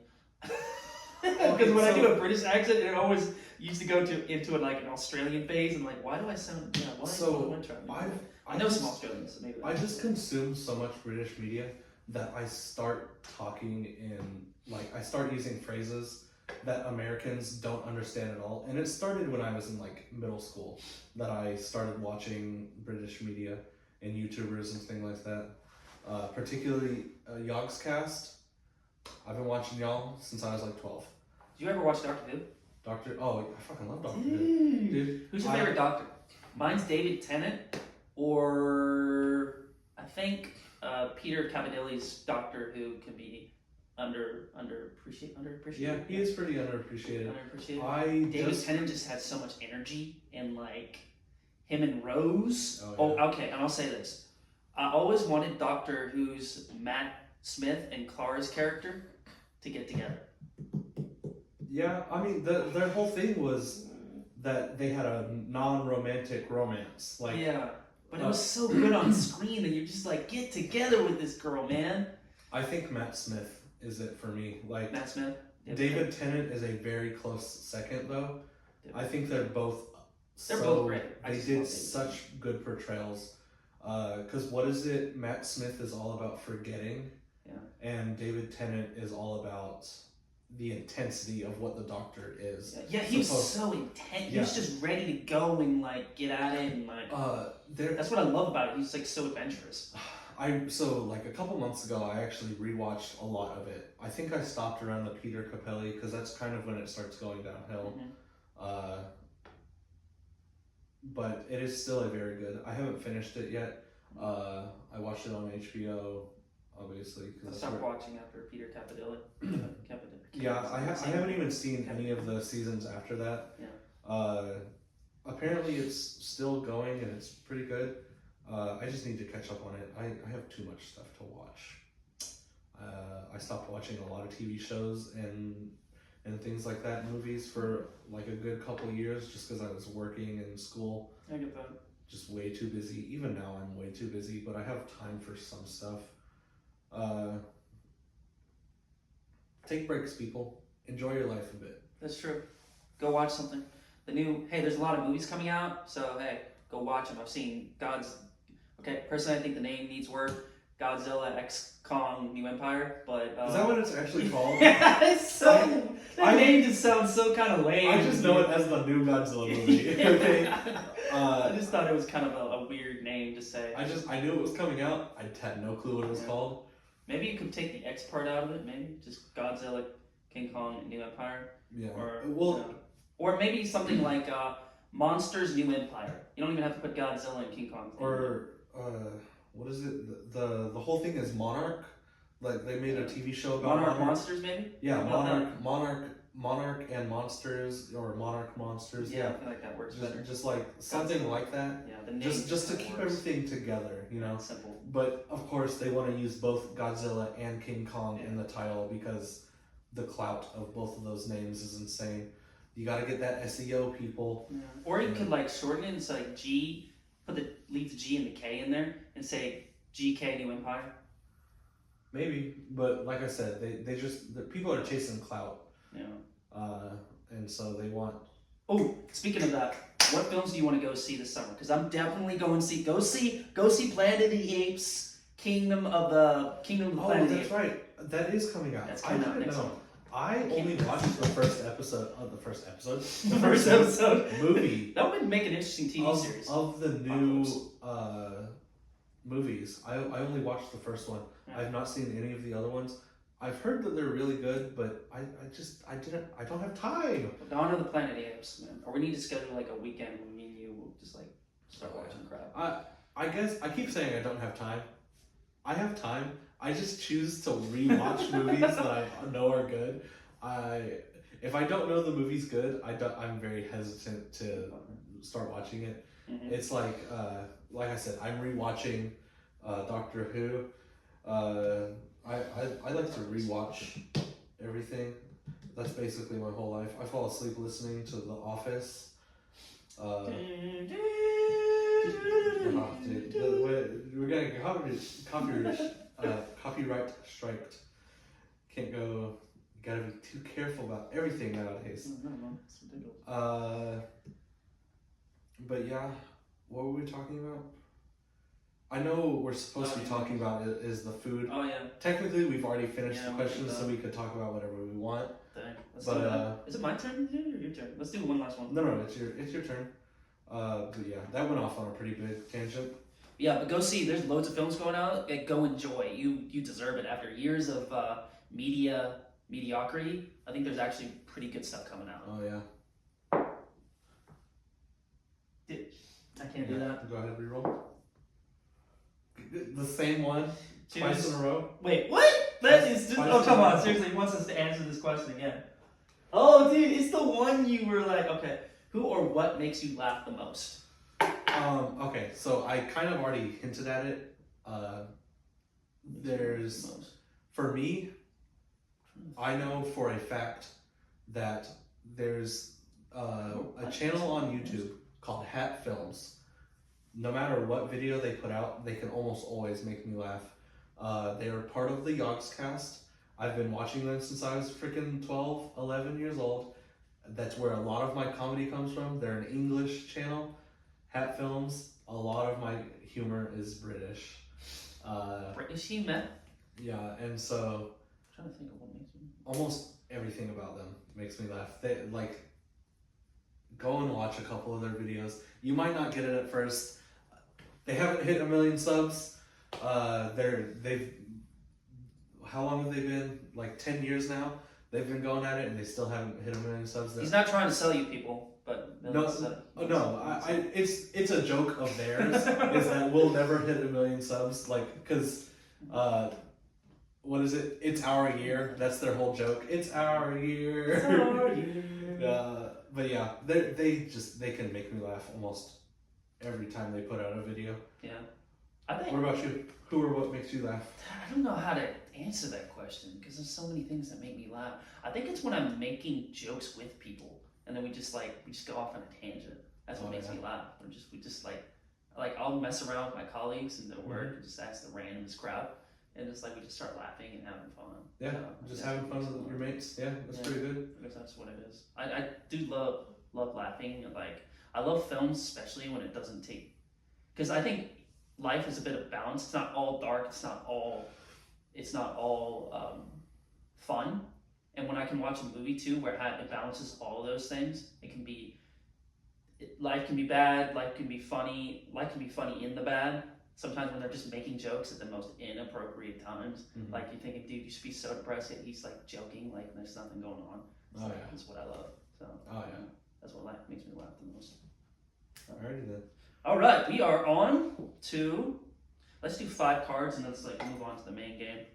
Because when I do a British accent, it always used to go into an Australian phase, and like, why do I sound? Yeah, why? So I know some Australians, so maybe. I just consume so much British media that I start talking I start using phrases that Americans don't understand at all. And it started when I was in middle school that I started watching British media and YouTubers and things like that. Particularly Yogscast. I've been watching y'all since I was 12. Did you ever watch Doctor Who? I fucking love Doctor Who. Dude, who's your favorite Doctor? Mine's David Tennant, or I think Peter Cavalieri's Doctor Who can be underappreciated. Yeah, he is pretty underappreciated. Underappreciated. David Tennant just had so much energy, and like him and Rose. Oh, yeah. Okay, and I'll say this: I always wanted Doctor Who's Matt Smith and Clara's character to get together. Yeah, I mean, their whole thing was that they had a non-romantic romance. Like, yeah, but it was so good on screen that you're just like, get together with this girl, man. I think Matt Smith is it for me. Like Matt Smith. David Tennant is a very close second, though. I think they're both. They're both great. They did such good portrayals. Because what is it? Matt Smith is all about forgetting. Yeah. And David Tennant is all about the intensity of what the Doctor is. Yeah, he was so intense. He was just ready to go and like get at it and like. That's what I love about it. He's like so adventurous. Like a couple months ago, I actually rewatched a lot of it. I think I stopped around the Peter Capaldi because that's kind of when it starts going downhill. Mm-hmm. But it is still a very good. I haven't finished it yet. I watched it on HBO, obviously. I stopped watching after Peter Capaldi. Yeah, I haven't even seen any of the seasons after that. Yeah. Apparently, it's still going and it's pretty good. I just need to catch up on it. I have too much stuff to watch. I stopped watching a lot of TV shows and things like that, movies for like a good couple of years just because I was working in school. I get that. Just way too busy. Even now I'm way too busy, but I have time for some stuff. Take breaks, people. Enjoy your life a bit. That's true. Go watch something. There's a lot of movies coming out, so hey, go watch them. I've seen personally I think the name needs work. Godzilla X Kong New Empire, but is that what it's actually called? Yeah, it's so. That name just sounds so kind of lame. I just know it as the new Godzilla movie. Okay. I just thought it was kind of a weird name to say. I knew it was coming out. I had no clue what it was called. Maybe you could take the X part out of it. Maybe just Godzilla, King Kong, New Empire. Yeah. Or maybe something like Monsters New Empire. You don't even have to put Godzilla and King Kong. Or what is it? The whole thing is Monarch. Like they made a TV show about Monarch Monsters, maybe. Yeah, Monarch and Monsters or Monarch Monsters. Yeah, I feel like that works better. Just like something like that. Yeah, the name just to keep everything together, you know. Simple. But of course, they want to use both Godzilla and King Kong in the title because the clout of both of those names is insane. You got to get that SEO, people. Yeah. Or you could like shorten it and say like G. Leave the G and the K in there and say GK New Empire. Maybe, but like I said, the people are chasing clout. Yeah. And so they want. Oh, speaking of that, what films do you want to go see this summer? Because I'm definitely going to go see Planet of the Apes, Kingdom of the Planet of the Apes. Oh, that's right. That is coming out. That's coming out next month. I only watched the first episode. Movie. That would make an interesting TV series. Of the new movies. I only watched the first one. Yeah. I've not seen any of the other ones. I've heard that they're really good, but I don't have time. Dawn of the Planet of the Apes, man. Or we need to schedule like a weekend when me and you will just like start watching crap. I guess I keep saying I don't have time. I have time. I just choose to rewatch movies that I know are good. If I don't know the movie's good, I'm very hesitant to start watching it. Mm-hmm. It's like I said, I'm rewatching Doctor Who. I like to rewatch everything. That's basically my whole life. I fall asleep listening to The Office. We're getting copyright striked. Can't go. You gotta be too careful about everything nowadays. No, it's ridiculous. But yeah, what were we talking about? I know we're supposed to be talking about is the food. Oh yeah. Technically, we've already finished the questions, so we could talk about whatever we want. Let's do that. Is it my turn to do or your turn? Let's do one last one. No, it's your turn. But yeah, that went off on a pretty big tangent. Yeah, but go see. There's loads of films going out. Go enjoy. You deserve it. After years of mediocrity, I think there's actually pretty good stuff coming out. Oh yeah. I can't do that. Go ahead, reroll. The same one. Twice in a row. Wait, what? That is just. Why Oh does come it- on! Seriously, he wants us to answer this question again. Oh, dude, it's the one you were like, okay, who or what makes you laugh the most? Okay, so I kind of already hinted at it. There's, Most. for me, I know for a fact that there's a channel on YouTube called Hat Films. No matter what video they put out, they can almost always make me laugh. They are part of the Yogscast. I've been watching them since I was freaking 12, 11 years old. That's where a lot of my comedy comes from. They're an English channel. Hat Films. A lot of my humor is British. British humor. Yeah, and so I'm trying to think of what makes me. almost everything about them makes me laugh. They like go and watch a couple of their videos. You might not get it at first. They haven't hit 1 million subs. They've how long have they been? Like 10 years now. They've been going at it, and they still haven't hit 1 million subs. He's not trying to sell you people, but It's a joke of theirs is that we'll never hit 1 million subs, like because what is it? It's our year. That's their whole joke. It's our year. But yeah, they can make me laugh almost every time they put out a video. Yeah, I think. What about you? Who or what makes you laugh? I don't know how to answer that question because there's so many things that make me laugh. I think it's when I'm making jokes with people and then we just go off on a tangent. That's what makes me laugh. We just like I'll mess around with my colleagues and their work and just ask the randomest crap and we just start laughing and having fun. Yeah, just having fun with your mates. Yeah, that's pretty good. I guess that's what it is. I do love laughing. Like I love films, especially when it doesn't take, because I think life is a bit of balance. It's not all dark. It's not all fun. And when I can watch a movie too, where it balances all of those things, life can be bad. Life can be funny. Life can be funny in the bad. Sometimes when they're just making jokes at the most inappropriate times, like you're thinking, dude, you should be so depressed, yet he's like joking, like there's nothing going on. That's what I love. So that's what makes me laugh the most. Alrighty then. All right, we are on to. Let's do 5 cards and let's move on to the main game.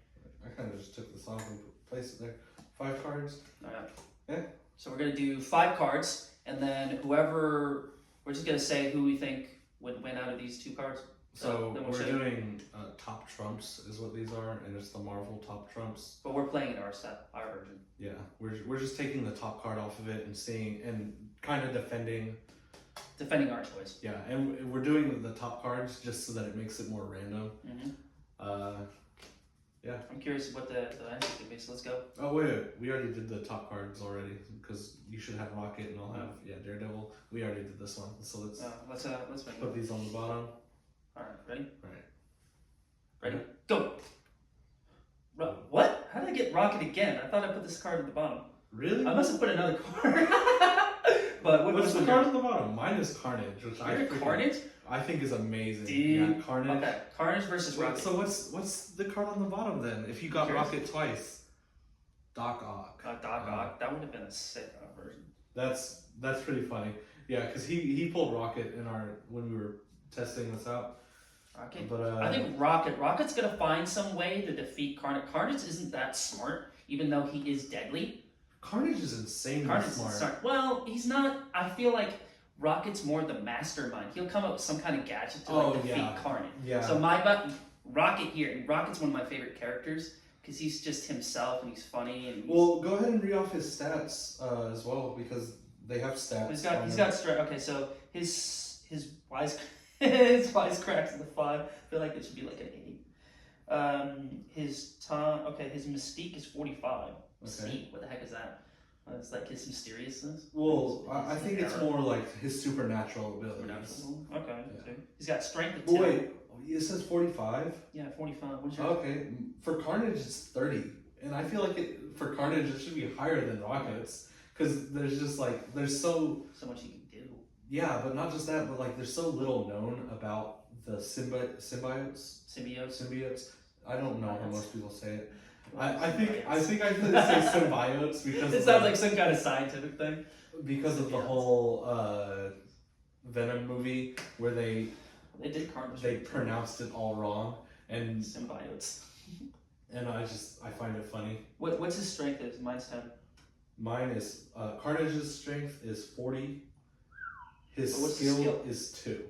I kind of just took this off and placed it there. 5 cards. All right. Yeah. So we're gonna do 5 cards, and then we're just gonna say who we think would win out of these 2 cards. So then we'll we're show doing top trumps is what these are, and it's the Marvel top trumps. But we're playing it our version. Yeah, we're just taking the top card off of it and seeing and kind of defending our choice. Yeah, and we're doing the top cards just so that it makes it more random. Yeah. I'm curious what the answer could be. So let's go. Oh wait, we already did the top cards already because you should have Rocket and I'll have Daredevil. We already did this one, so let's make put these on the bottom. All right, ready? All right. Ready? Go. What? How did I get Rocket again? I thought I put this card at the bottom. Really? I must have put another card. But what's the card at the bottom? Mine is Carnage, which Carnage? I think is amazing. Dude. Yeah, Carnage. Okay, Carnage versus Rocket. So what's the card on the bottom then? If you got Rocket twice, Doc Ock. Doc Ock. That would have been a sick version. That's pretty funny. Yeah, because he pulled Rocket when we were testing this out. Rocket. But I think Rocket's gonna find some way to defeat Carnage. Carnage isn't that smart, even though he is deadly. Carnage is insanely smart. Well, he's not. I feel like Rocket's more the mastermind. He'll come up with some kind of gadget to defeat Carnage. Yeah. So Rocket here. And Rocket's one of my favorite characters because he's just himself and he's funny and. Well, go ahead and read off his stats as well because they have stats. He's got strength. Okay, so his wisecracks in the 5. I feel like it should be like an 8. His mystique is 45. Mystique, what the heck is that? It's like his mysteriousness. Well, I think it's more like his supernatural abilities. Okay. Yeah. He's got strength of 10. Wait, it says 45? Yeah, 45. What's your Okay, for Carnage it's 30. And I feel like for Carnage it should be higher than Rocket's. Because there's just there's so much he can do. Yeah, but not just that, but there's so little known about the symbiotes. Symbiotes. I don't know how most people say it. I think I should say symbiotes because it sounds like some kind of scientific thing. Because of the whole Venom movie where they did Carnage. They pronounced it all wrong and symbiotes. and I find it funny. What's his strength is? Mine's 10. Mine is Carnage's strength is 40. His But what's skill, his skill? is 2.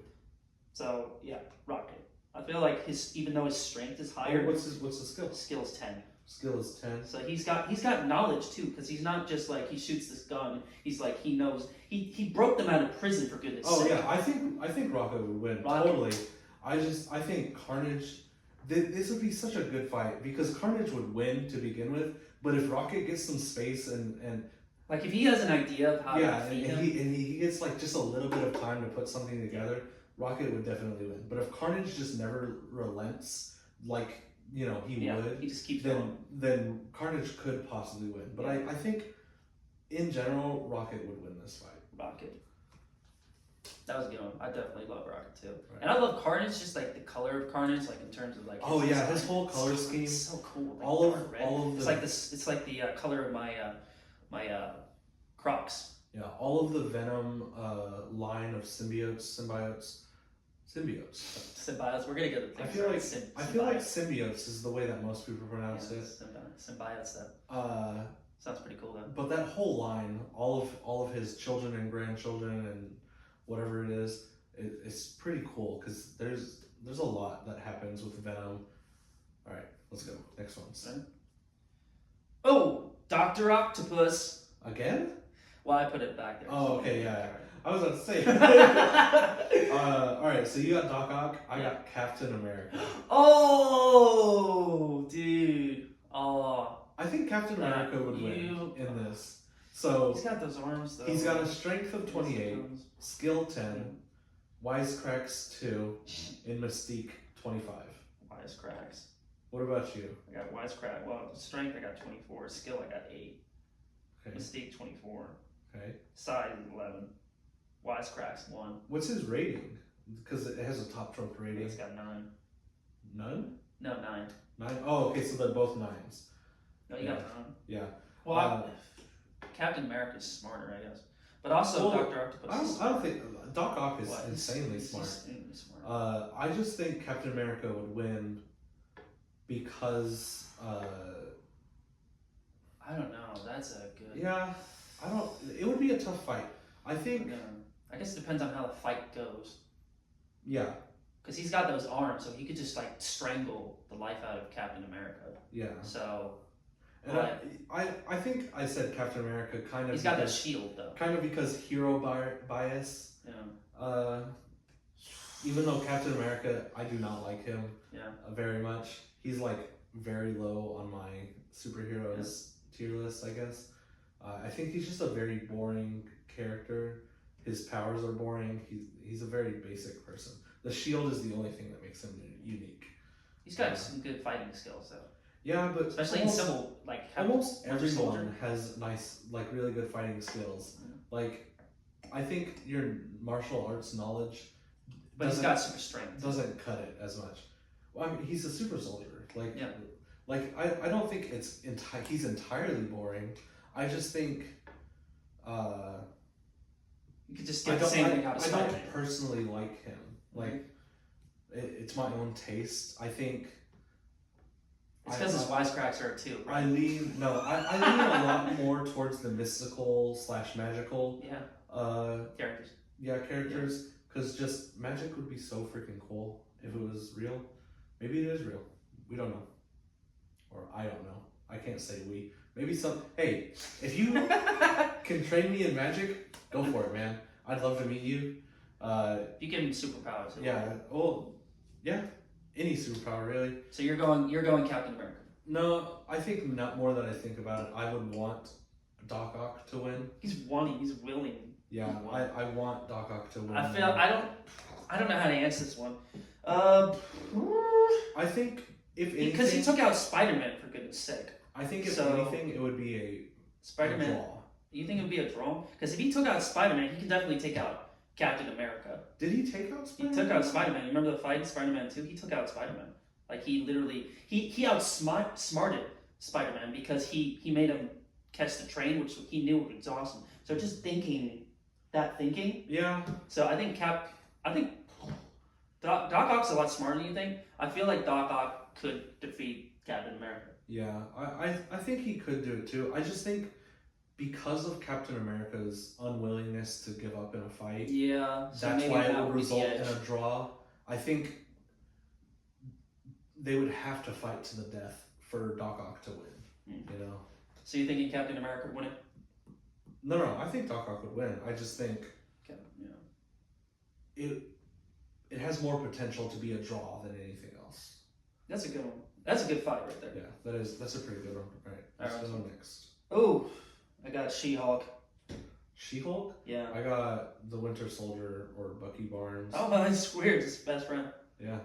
So yeah, Rocket. I feel like even though his strength is higher, What's the skill? skill's 10. Skill is 10. So he's got knowledge too, because he's not just like he shoots this gun. He's like he knows he broke them out of prison for goodness Oh sake. yeah, I think Rocket would win totally. I think Carnage. This would be such a good fight because Carnage would win to begin with, but if Rocket gets some space and Like if he has an idea of how to and defeat him, he gets like just a little bit of time to put something together, Rocket would definitely win. But if Carnage just never relents, like he would, he just keeps going. then Carnage could possibly win. But I think in general Rocket would win this fight. Rocket. That was a good one. I definitely love Rocket too, Right. and I love Carnage. Just like the color of Carnage, like in terms of like. Oh yeah, design. his whole color It's scheme. so cool. Like all dark red. of It's the like this. It's like the color of my Crocs. yeah, all of the Venom line of symbiotes. Symbiotes. We're gonna get the I things feel right. like I feel like symbiotes is the way that most people pronounce it. Symbiotes. That Uh, sounds pretty cool though. but that whole line, all of his children and grandchildren and whatever it is, it's pretty cool because there's a lot that happens with Venom. All right, let's go. Next one. Okay. Oh, Dr. Octopus. Again? Well, I put it back there. Oh, okay, yeah. I was about to say. All right, so you got Doc Ock. I got Captain America. Oh, dude. Oh, I think Captain America would win you- in this. So he's got those arms though. he's got a strength of 28, skill 10, wisecracks 2, and mystique 25. Wisecracks. What about you? I got wisecrack. Well, strength I got 24. Skill I got 8. Okay. Mystique 24. Okay. Size 11. Wisecracks 1. What's his rating? Because it has a top trump rating. It's got 9. None? No, 9. 9? Oh, okay, so they're both 9s. No, you got 9. Yeah. Well, Captain America's smarter, I guess. But also, Well, Dr. Octopus is I don't think Doc Ock is What? insanely He's smart. insanely smart. I just think Captain America would win because I don't know. That's a good. yeah, I don't. It would be a tough fight. I think Yeah. I guess it depends on how the fight goes. yeah, Because he's got those arms, so he could just like strangle the life out of Captain America. yeah. So And I think I said Captain America kind of he's got that because, shield though. kind of because hero bias. Yeah. Even though Captain America, I do not like him Yeah. very much. He's like very low on my superheroes tier list, I guess. I think he's just a very boring character. His powers are boring. He's a very basic person. The shield is the only thing that makes him unique. He's got some good fighting skills though, Yeah, but especially in civil like. almost Winter Soldier. everyone has nice, like really good fighting skills. Yeah. Like, I think your martial arts knowledge But he's doesn't- got super strength. doesn't cut it as much. Well, I mean, he's a super soldier. Like, Yeah. like I don't think he's entirely boring. I just think You could just I get the don't, same thing out of I Spider-Man. don't personally like him. Like, it's my own taste. I think It's because his wisecracks are too. I lean a lot more towards the mystical / magical Yeah. Characters. characters, because just magic would be so freaking cool if it was real. Maybe it is real. We don't know, or I don't know. I can't say we. Maybe some. Hey, if you can train me in magic, go for it, man. I'd love to meet you. You give him superpowers. Yeah. Well, yeah. Any superpower, really. So you're going Captain America. No, I think not more than I think about it. I would want Doc Ock to win. He's wanting. He's willing. Yeah, I want Doc Ock to win. I feel I don't know how to answer this one. I think if anything, Because he took out Spider-Man for goodness sake. I think if So- anything, it would be a Spider-Man. draw. You think it would be a draw? Because if he took out Spider-Man, he can definitely take out Captain America. Did he take out He Spider-Man? took out Spider-Man. You remember the fight in Spider-Man 2? He took out Spider-Man. Like he literally he outsmarted Spider-Man because he made him catch the train, which he knew was awesome. So just thinking. Yeah, So I think Doc Ock's a lot smarter than you think. I feel like Doc Ock could defeat Captain America. Yeah, I think he could do it too. I just think because of Captain America's unwillingness to give up in a fight, Yeah, so that's maybe why it that would would be the result in edge. a draw. I think they would have to fight to the death for Doc Ock to win. You know. So you thinking Captain America would win it? No, I think Doc Ock would win. I just think Yeah. it has more potential to be a draw than anything else. That's a good one. That's a good fight right there. Yeah, that's a pretty good one. All right, let's go next. Oh, I got She-Hulk. She-Hulk? Yeah. I got the Winter Soldier or Bucky Barnes. Oh, that's weird. It's his best friend. Yeah.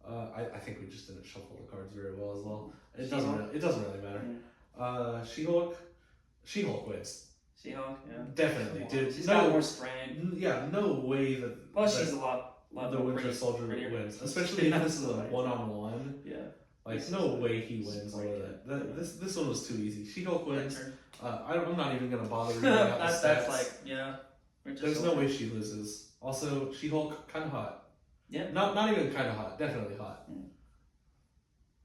I think we just didn't shuffle the cards very well as well. It She-Hulk? doesn't really matter. She-Hulk. She-Hulk wins. She-Hulk, yeah. Definitely, dude. She's got more strength. Yeah, no way that. Plus, that she's a lot the more Winter Soldier prettier. wins, especially if this is a one-on-one. Yeah. Like, no way he wins over that. This one was too easy. She-Hulk wins. I'm not even gonna bother reading out the stats. That's like, yeah. There's no way she loses. Also, She-Hulk kind of hot. Yeah. Not even kind of hot. Definitely hot.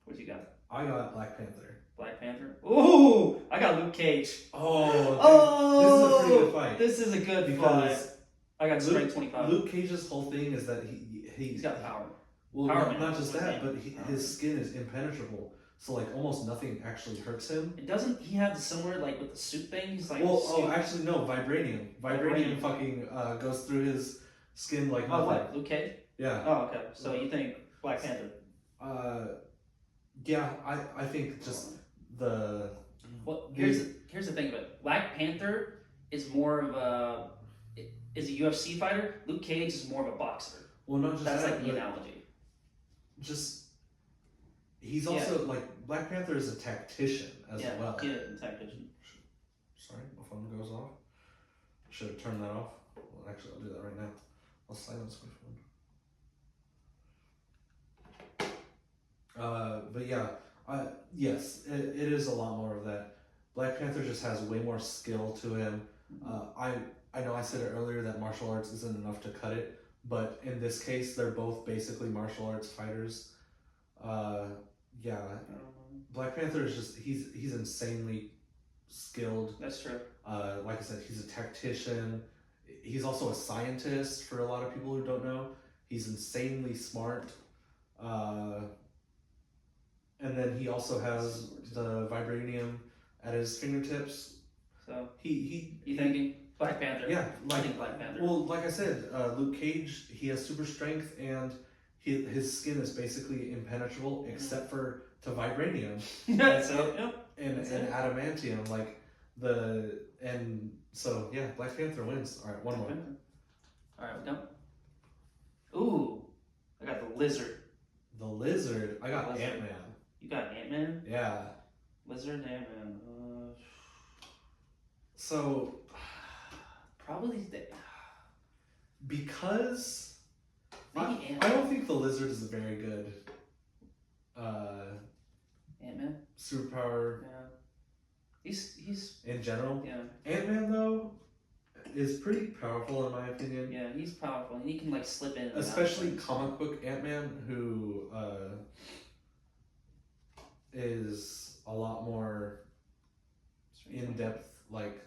What you got? I got Black Panther. Black Panther. Ooh, I got Luke Cage. Oh, this is a pretty good fight. This is a good Because fight. I got strength 25. Luke Cage's whole thing is that He's got power. Well, Power not just that, but Power his skin is impenetrable, so like almost nothing actually hurts him. And doesn't he have the similar like with the suit thing? He's like Actually no, vibranium. Vibranium fucking goes through his skin like nothing. Oh, what? Luke Cage? Yeah. Oh, okay. So you think Black Panther? Yeah, I think just the. Well, here's the thing about it. Black Panther is more of a UFC fighter. Luke Cage is more of a boxer. Well, not just that's that, like the analogy. Just he's also like Black Panther is a tactician as well. Yeah, a tactician. Sorry, my phone goes off. Should have turned that off. Well, actually, I'll do that right now. I'll silence my phone. But yeah, yes, it is a lot more of that. Black Panther just has way more skill to him. I know I said it earlier that martial arts isn't enough to cut it, but in this case, they're both basically martial arts fighters. Yeah, Black Panther is just he's insanely skilled. That's true. Like I said, he's a tactician. He's also a scientist for a lot of people who don't know. He's insanely smart. And then he also has the vibranium at his fingertips. So you thinking Black Panther? Yeah, I think Black Panther. Well, like I said, Luke Cage, he has super strength and his skin is basically impenetrable except for to vibranium. And adamantium, so yeah, Black Panther wins. All right, one more. All right, we're done. Ooh, I got the Lizard. The Lizard. I got Ant-Man. You got Ant-Man? Yeah. Lizard, Ant-Man. So probably because maybe I don't think the Lizard is a very good Ant-Man superpower. Yeah. He's in general. Yeah. Ant-Man though is pretty powerful in my opinion. Yeah, he's powerful and he can like slip in. Especially comic book Ant-Man, who is a lot more in depth. Like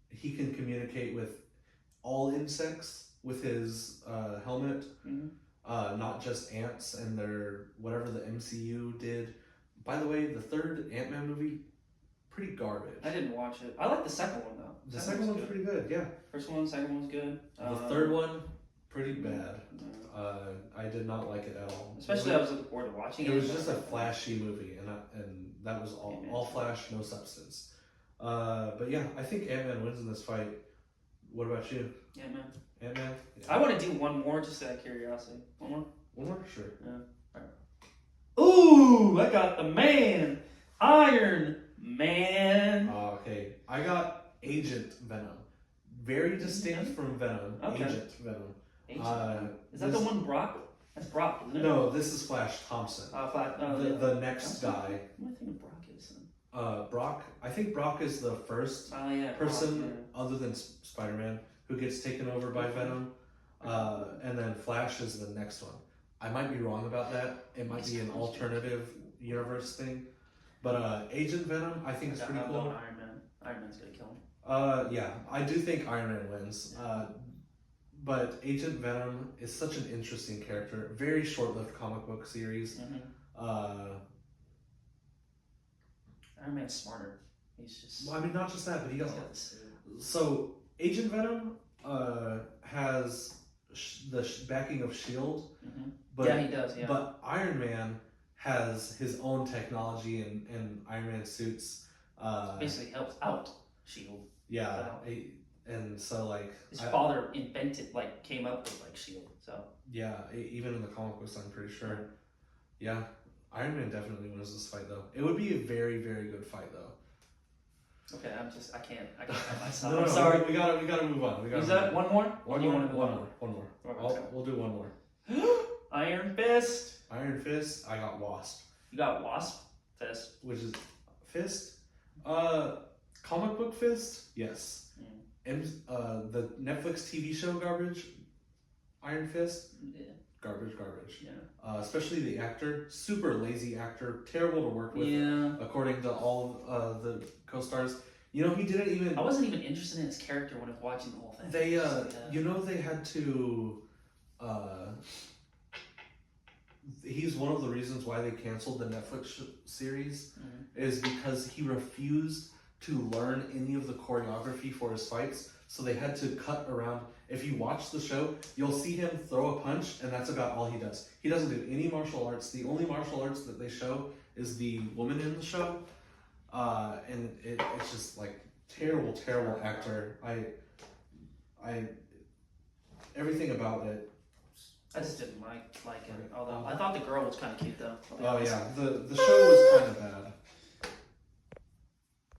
he can communicate with all insects with his helmet. Mm-hmm. Not just ants and their whatever the MCU did. By the way, the third Ant-Man movie, pretty garbage. I didn't watch it. I like the second one though. The second one's pretty good, yeah. First one, second one's good. The third one, pretty bad. I did not like it at all. Especially I was looking forward to watching it. It was just a flashy movie, and that was all flash, no substance. But yeah, I think Ant-Man wins in this fight. What about you? Ant-Man. Ant-Man? Yeah. I want to do one more just out of curiosity. One more? One more? Sure. Yeah. Ooh, I got the man, Iron Man. Okay, I got Agent Venom. Very distinct from Venom. Okay. Agent Venom. Is that the one Brock? That's Brock, isn't it? No, this is Flash Thompson. The next guy. What do I think Brock is then? Brock. I think Brock is the first person other than Spider-Man who gets taken over by Venom. And then Flash is the next one. I might be wrong about that. It might be an alternative universe thing. But Agent Venom, I think is pretty I'm cool. going Iron Man. Iron Man's gonna kill him. Yeah, I do think Iron Man wins. But Agent Venom is such an interesting character. Very short-lived comic book series. Iron Man's smarter. He's just. I mean, not just that, but he He's got got the suit. so Agent Venom has the backing of Shield, but Yeah, he does. Yeah. but Iron Man has his own technology and Iron Man suits. Basically helps out Shield. Yeah, Wow. and so like His father invented, like, came up with like Shield. So. yeah, even in the comic books, I'm pretty sure. Yeah, Iron Man definitely wins this fight though. It would be a very very good fight though. Okay, I can't have myself. No, I'm sorry. We gotta move on. Is that one more? One You more. wanna move on? One more. Okay. We'll do one more. Iron Fist. Iron Fist. I got Wasp, You got Wasp Fist. which is Fist. Comic book Fist. Yes. The Netflix TV show garbage. Iron Fist. Yeah. Garbage. Yeah. Especially the actor. Super lazy actor. Terrible to work with. Yeah. According to all of the co-stars. You know, he didn't even. I wasn't even interested in his character when I was watching the whole thing. They Just like, you know, they had to he's one of the reasons why they canceled the Netflix series is because he refused to learn any of the choreography for his fights, so they had to cut around. If you watch the show, you'll see him throw a punch, and that's about all he does. He doesn't do any martial arts. The only martial arts that they show is the woman in the show, and it's just like terrible actor. I everything about it. I just didn't like it. Although I thought the girl was kind of cute though. Oh yeah, the show was kind of bad.